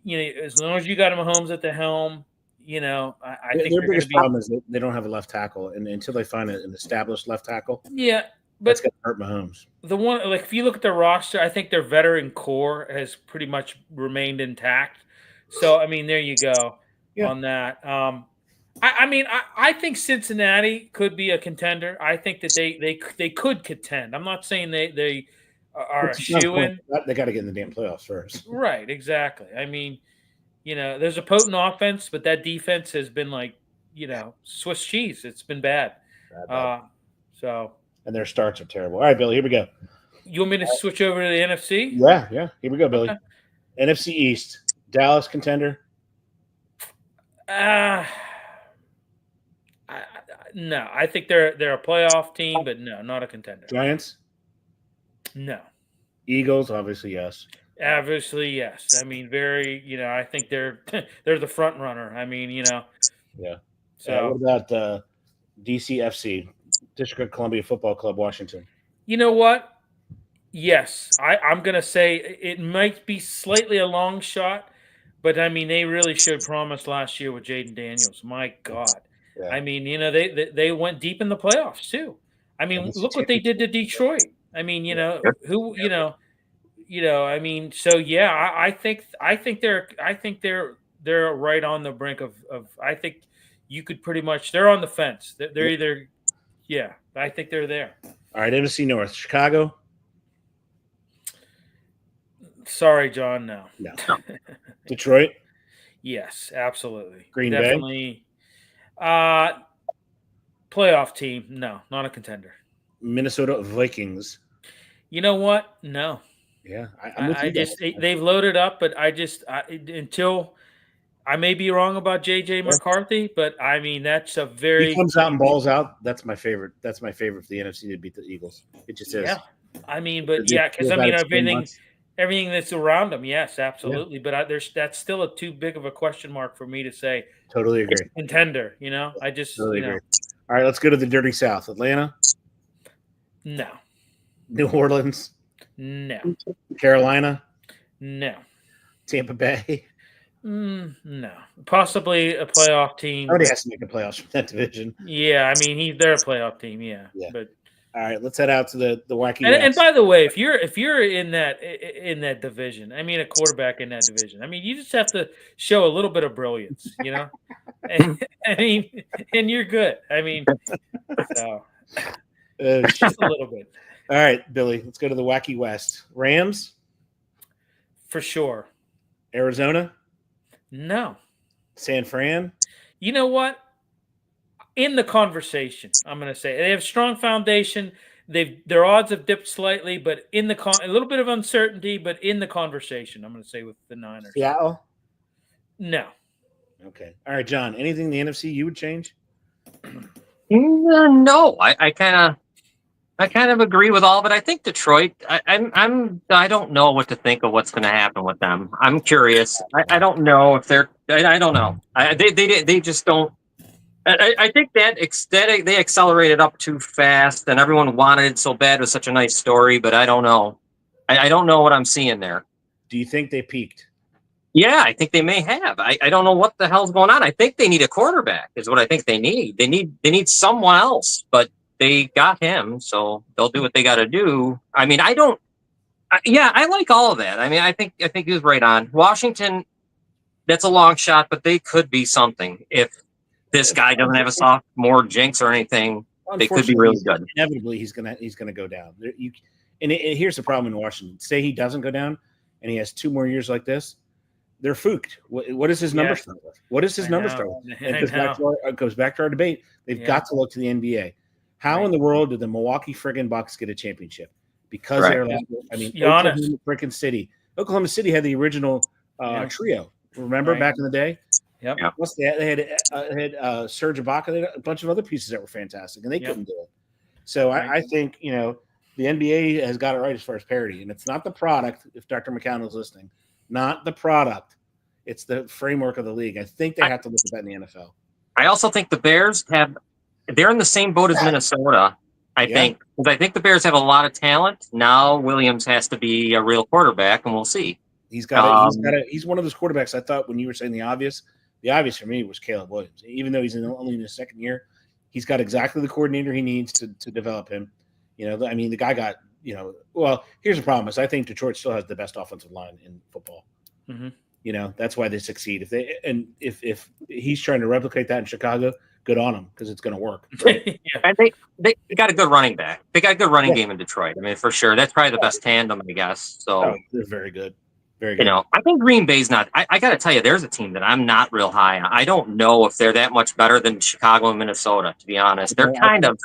as long as you got Mahomes at the helm, I think their biggest problem is they don't have a left tackle, and until they find an established left tackle, but that's going to hurt Mahomes. The one, if you look at their roster, I think their veteran core has pretty much remained intact. So I mean, there you go on that. I think Cincinnati could be a contender. I think that they could contend. I'm not saying they are a shoo-in. They got to get in the damn playoffs first. Right, exactly. I mean, there's a potent offense, but that defense has been Swiss cheese. It's been bad. And their starts are terrible. All right, Billy, here we go. You want me to switch over to the NFC? Yeah. Here we go, Billy. Okay. NFC East, Dallas contender. No, I think they're a playoff team, but no, not a contender. Giants? No. Eagles, obviously, yes. Obviously, yes. I mean, I think they're the front runner. I mean, Yeah. So what about DCFC, District of Columbia Football Club, Washington? You know what? Yes, I'm going to say it might be slightly a long shot, but I mean, they really showed promise last year with Jaden Daniels. My God. Yeah. I mean, they went deep in the playoffs too. I mean, look what they did to Detroit. I mean, I mean, so yeah, I think they're right on the brink of I think you could pretty much, they're on the fence. They're either, I think they're there. All right, NFC North, Chicago. Sorry, John, no. Detroit? Yes, absolutely. Green Bay? Playoff team, no, not a contender. Minnesota Vikings. You know what? No. Yeah, they've loaded up, but until I may be wrong about JJ McCarthy, but I mean that's a very he comes out and balls out. That's my favorite. That's my favorite for the NFC to beat the Eagles. It just is. Yeah, I mean, but because I mean everything that's around them. Yes, absolutely. Yeah. But that's still a too big of a question mark for me to say. Totally agree. Contender, I just totally agree. All right, let's go to the dirty South. Atlanta. No. New Orleans. No. Carolina. No. Tampa Bay. No. Possibly a playoff team. Already has to make a playoffs from that division. Yeah, I mean they're a playoff team. Yeah. But all right, let's head out to the wacky. And by the way, if you're in that division, I mean a quarterback in that division, I mean you just have to show a little bit of brilliance, and, I mean, and you're good. I mean, so just a little bit. All right, Billy, let's go to the wacky West. Rams, for sure. Arizona, no. San Fran. You know what? In the conversation, I'm going to say they have strong foundation. Their odds have dipped slightly, but a little bit of uncertainty, but in the conversation, I'm going to say with the Niners. Seattle? No. Okay. All right, John. Anything in the NFC you would change? No. I kind of agree with all of it. I think Detroit. I don't know what to think of what's going to happen with them. I'm curious. I don't know if they're. I don't know. They just don't. I think that they accelerated up too fast, and everyone wanted it so bad. It was such a nice story, but I don't know. I don't know what I'm seeing there. Do you think they peaked? Yeah, I think they may have. I don't know what the hell's going on. I think they need a quarterback. Is what I think they need. They need someone else, but they got him, so they'll do what they got to do. I mean, I like all of that. I mean, I think he was right on. Washington, that's a long shot, but they could be something if this guy doesn't have a sophomore jinx or anything, they could be really good. Inevitably, he's gonna go down. Here's the problem in Washington. Say he doesn't go down, and he has 2 more years like this. They're fooked. What is his number start with? What is his number start with? And it goes back to our debate. They've got to look to the NBA. How in the world did the Milwaukee friggin' Bucks get a championship? Because they're Oklahoma City. Oklahoma City had the original trio. Remember back in the day? Yep. Plus they had Serge Ibaka. They had a bunch of other pieces that were fantastic, and they couldn't do it. So I think the NBA has got it right as far as parity, and it's not the product. If Dr. McCown is listening, not the product. It's the framework of the league. I think they have to look at that in the NFL. I also think the Bears they're in the same boat as Minnesota. I think because I think the Bears have a lot of talent. Now Williams has to be a real quarterback, and we'll see. He's one of those quarterbacks. I thought when you were saying the obvious for me was Caleb Williams. Even though he's only in his second year, he's got exactly the coordinator he needs to develop him. The guy got. Well, here's the problem: is I think Detroit still has the best offensive line in football. Mm-hmm. That's why they succeed. If he's trying to replicate that in Chicago, good on him because it's going to work. And they got a good running back. They got a good running game in Detroit. I mean, for sure, that's probably the best tandem, I guess. So they're very good. Very good. I think Green Bay's not. I got to tell you, there's a team that I'm not real high on. I don't know if they're that much better than Chicago and Minnesota. To be honest, they're kind of.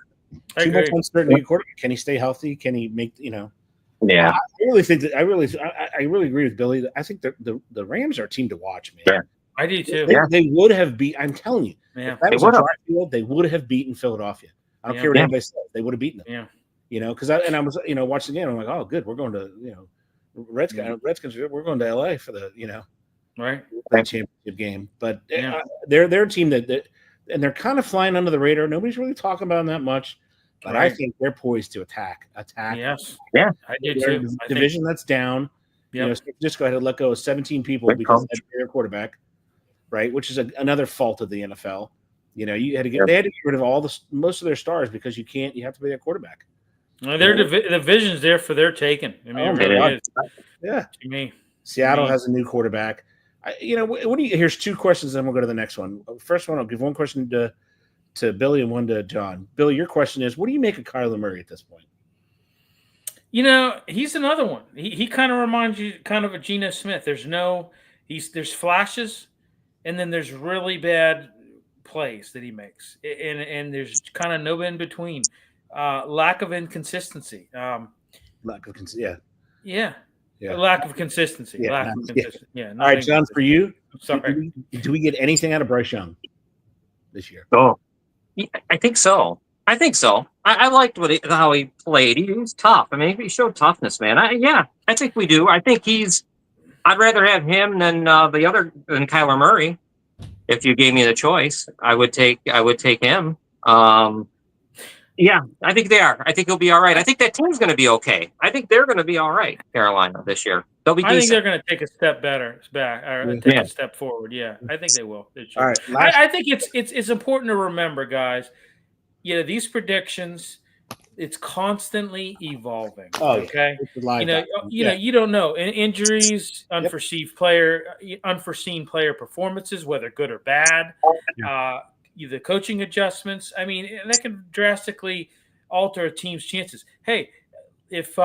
Too much uncertainty. Can he stay healthy? Can he make Yeah, I really think that I really agree with Billy. I think the Rams are a team to watch, man. Yeah. I do too. They would have beat. I'm telling you, if that was a dry field, they would have beaten Philadelphia. I don't care what anybody says. They would have beaten them. Yeah. Because I was watching the game. I'm like, oh, good. We're going to Redskins. We're going to LA for the championship game. But they're a team that and they're kind of flying under the radar. Nobody's really talking about them that much. But I think they're poised to attack. Yes. Yeah. I did too. Division that's down. Just go ahead and let go of 17 people because that's their quarterback, right? Which is another fault of the NFL. They had to get rid of most of their stars because you have to be a quarterback. Well, the vision's there for their taking. I mean, it really is. Yeah. To me, Seattle has a new quarterback. Here's 2 questions, then we'll go to the next one. First one, I'll give one question to Billy and one to John. Billy, your question is, what do you make of Kyler Murray at this point? He's another one. He kind of reminds you kind of a Geno Smith. There's flashes, and then there's really bad plays that he makes, and there's kind of no in between. Lack of inconsistency. Lack of consistency. Yeah. Lack of consistency. Yeah. Yeah. All right, John, for you, sorry. Do we get anything out of Bryce Young this year? Oh, I think so. I liked how he played. He was tough. I mean, he showed toughness, man. I think we do. I think I'd rather have him than than Kyler Murray. If you gave me the choice, I would take him. I think they are. I think he'll be all right. I think that team's going to be okay. I think they're going to be all right, Carolina, this year. They'll be decent. I think they're going to take a step back, or take a step forward. Yeah, I think they will. All right. I think it's important to remember, guys. These predictions, it's constantly evolving. Oh, okay. You don't know injuries, unforeseen player performances, whether good or bad. The coaching adjustments. I mean, that can drastically alter a team's chances. Hey, if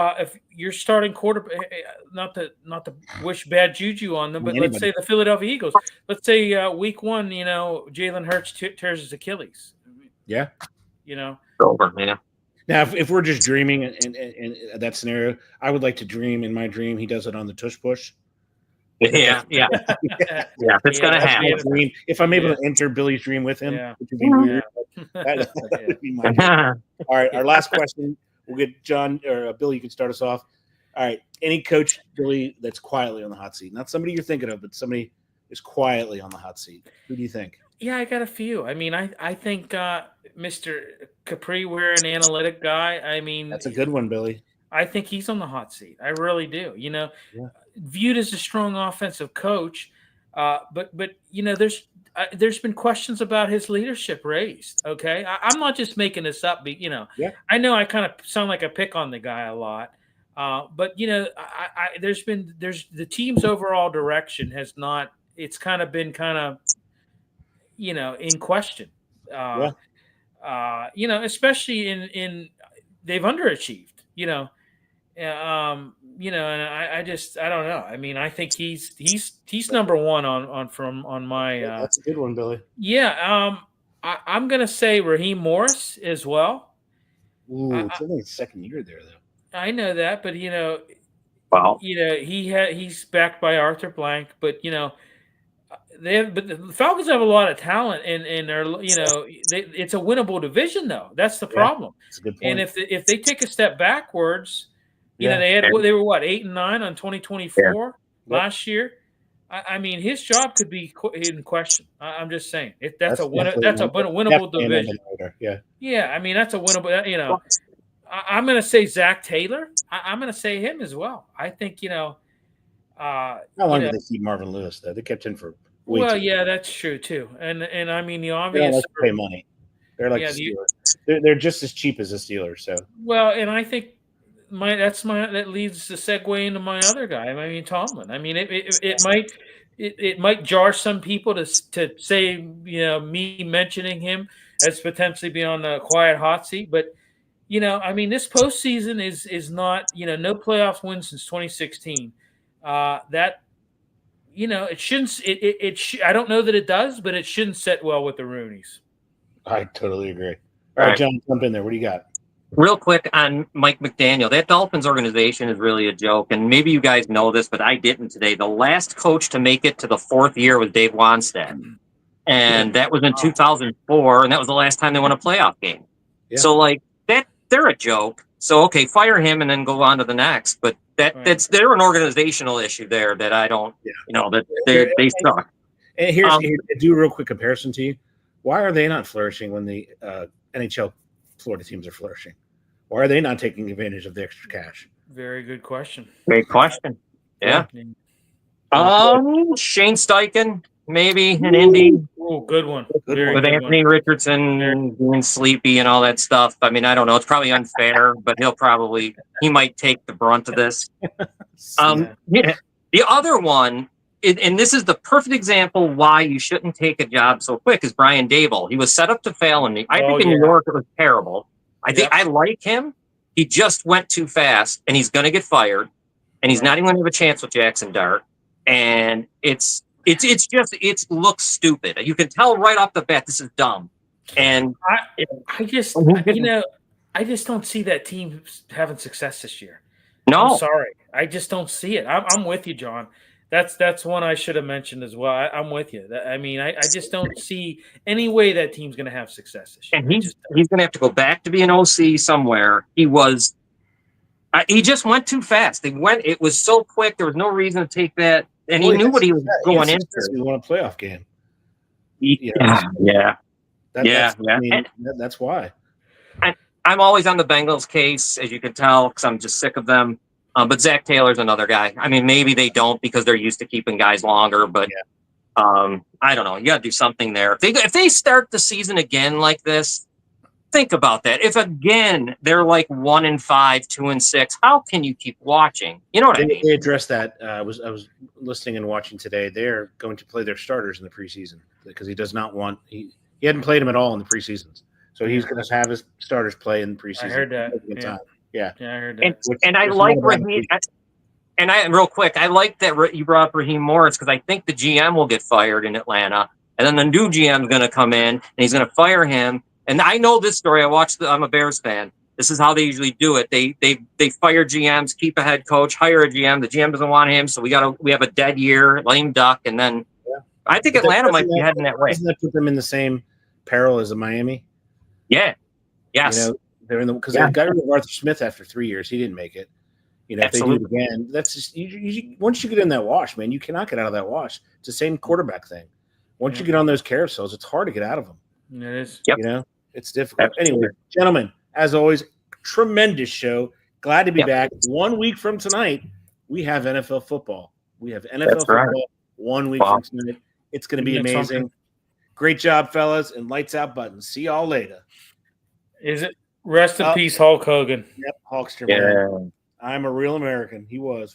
you're starting quarterback, not to wish bad juju on them, but let's say the Philadelphia Eagles. Let's say week 1, Jalen Hurts tears his Achilles. Yeah. Over, man. Now, if we're just dreaming in that scenario, I would like to dream. In my dream, he does it on the tush push. Yeah. If it's gonna happen. If I'm able to enter Billy's dream with him, which would be weird. That would be my dream. All right, our last question. We'll get John or Billy. You can start us off. All right. Any coach, Billy, that's quietly on the hot seat? Not somebody you're thinking of, but somebody is quietly on the hot seat. Who do you think? Yeah, I got a few. I mean, I think Mr. Capri, we're an analytic guy. I mean, that's a good one, Billy. I think he's on the hot seat. I really do. Viewed as a strong offensive coach, but there's been questions about his leadership raised. Okay, I'm not just making this up. I know I kind of sound like I pick on the guy a lot, but there's the team's overall direction has not. It's kind of been in question. Especially in they've underachieved. And I don't know. I mean, I think he's number one on my. That's a good one, Billy. Yeah. I'm gonna say Raheem Morris as well. Ooh, it's only his second year there, though. I know that, but Wow. he's backed by Arthur Blank, but the Falcons have a lot of talent, and they're it's a winnable division though. That's the problem. That's a good point. And if they take a step backwards, they were what 8-9 on 2024 last year. I mean, his job could be in question. I'm just saying that's a winnable division. Yeah. I mean, that's a winnable. I'm going to say Zach Taylor. I'm going to say him as well. I think How long did they keep Marvin Lewis though? They kept him for. That's true too. And I mean the obvious. They don't like to pay money. They're like the Steelers. They're just as cheap as the Steelers. So and I think that leads the segue into my other guy. I mean Tomlin. I mean it might jar some people to say me mentioning him as potentially being on the quiet hot seat, but I mean this postseason is not no playoff wins since 2016. It shouldn't. I don't know that it does, but it shouldn't set well with the Rooneys. I totally agree. All right, John, jump in there. What do you got? Real quick on Mike McDaniel. That Dolphins organization is really a joke, and maybe you guys know this, but I didn't today. The last coach to make it to the 4th year was Dave Wanstead, and that was in 2004, and that was the last time they won a playoff game. Yeah. So, they're a joke. So, okay, fire him and then go on to the next, but they're an organizational issue there that I don't, that they suck. And here's do a real quick comparison to you. Why are they not flourishing when the NHL Florida teams are flourishing? Why are they not taking advantage of the extra cash? Very good question. Great question. Yeah. Shane Steichen, maybe in Indy. Oh, good one. With Anthony Richardson and being sleepy and all that stuff. I mean, I don't know. It's probably unfair, but he might take the brunt of this. The other one, and this is the perfect example why you shouldn't take a job so quick, is Brian Dable. He was set up to fail in I think in New York it was terrible. I like him. He just went too fast, and he's going to get fired, and he's not even going to have a chance with Jackson Dart. And it looks stupid. You can tell right off the bat this is dumb. And I just don't see that team having success this year. No, I'm sorry, I just don't see it. I'm with you, John. That's one I should have mentioned as well. I'm with you. I mean, I just don't see any way that team's going to have success this year. And he's going to have to go back to be an OC somewhere. He just went too fast. It was so quick. There was no reason to take that. And he knew what he was going into. He won a playoff game. That's why. I'm always on the Bengals case, as you can tell, because I'm just sick of them. But Zach Taylor's another guy. I mean, maybe they don't because they're used to keeping guys longer. But I don't know. You got to do something there. If they start the season again like this, think about that. If again they're like 1-5, 2-6, how can you keep watching? You know what I mean? They addressed that. I was listening and watching today. They're going to play their starters in the preseason because he does not want he hadn't played them at all in the preseasons. So he's going to have his starters play in the preseason. I heard that. Yeah, I heard that. And I like Raheem. And real quick, I like that you brought up Raheem Morris because I think the GM will get fired in Atlanta, and then the new GM is going to come in and he's going to fire him. And I know this story. I'm a Bears fan. This is how they usually do it. They fire GMs, keep a head coach, hire a GM. The GM doesn't want him, so we have a dead year, lame duck, and then I think Atlanta might be heading that way. Doesn't that put them in the same peril as Miami? Yeah. Yes. They're in because they got rid of Arthur Smith after 3 years. He didn't make it. If they do it again, that's just once you get in that wash, man, you cannot get out of that wash. It's the same quarterback thing. Once you get on those carousels, it's hard to get out of them. It is. Yep. It's difficult. Absolutely. Anyway, gentlemen, as always, tremendous show. Glad to be back. 1 week from tonight, we have NFL football. We have NFL football 1 week from tonight. It's going to be amazing. Great job, fellas, and lights out buttons. See y'all later. Is it? Rest in peace, Hulk Hogan. Yep, Hulkster, man. I'm a real American. He was.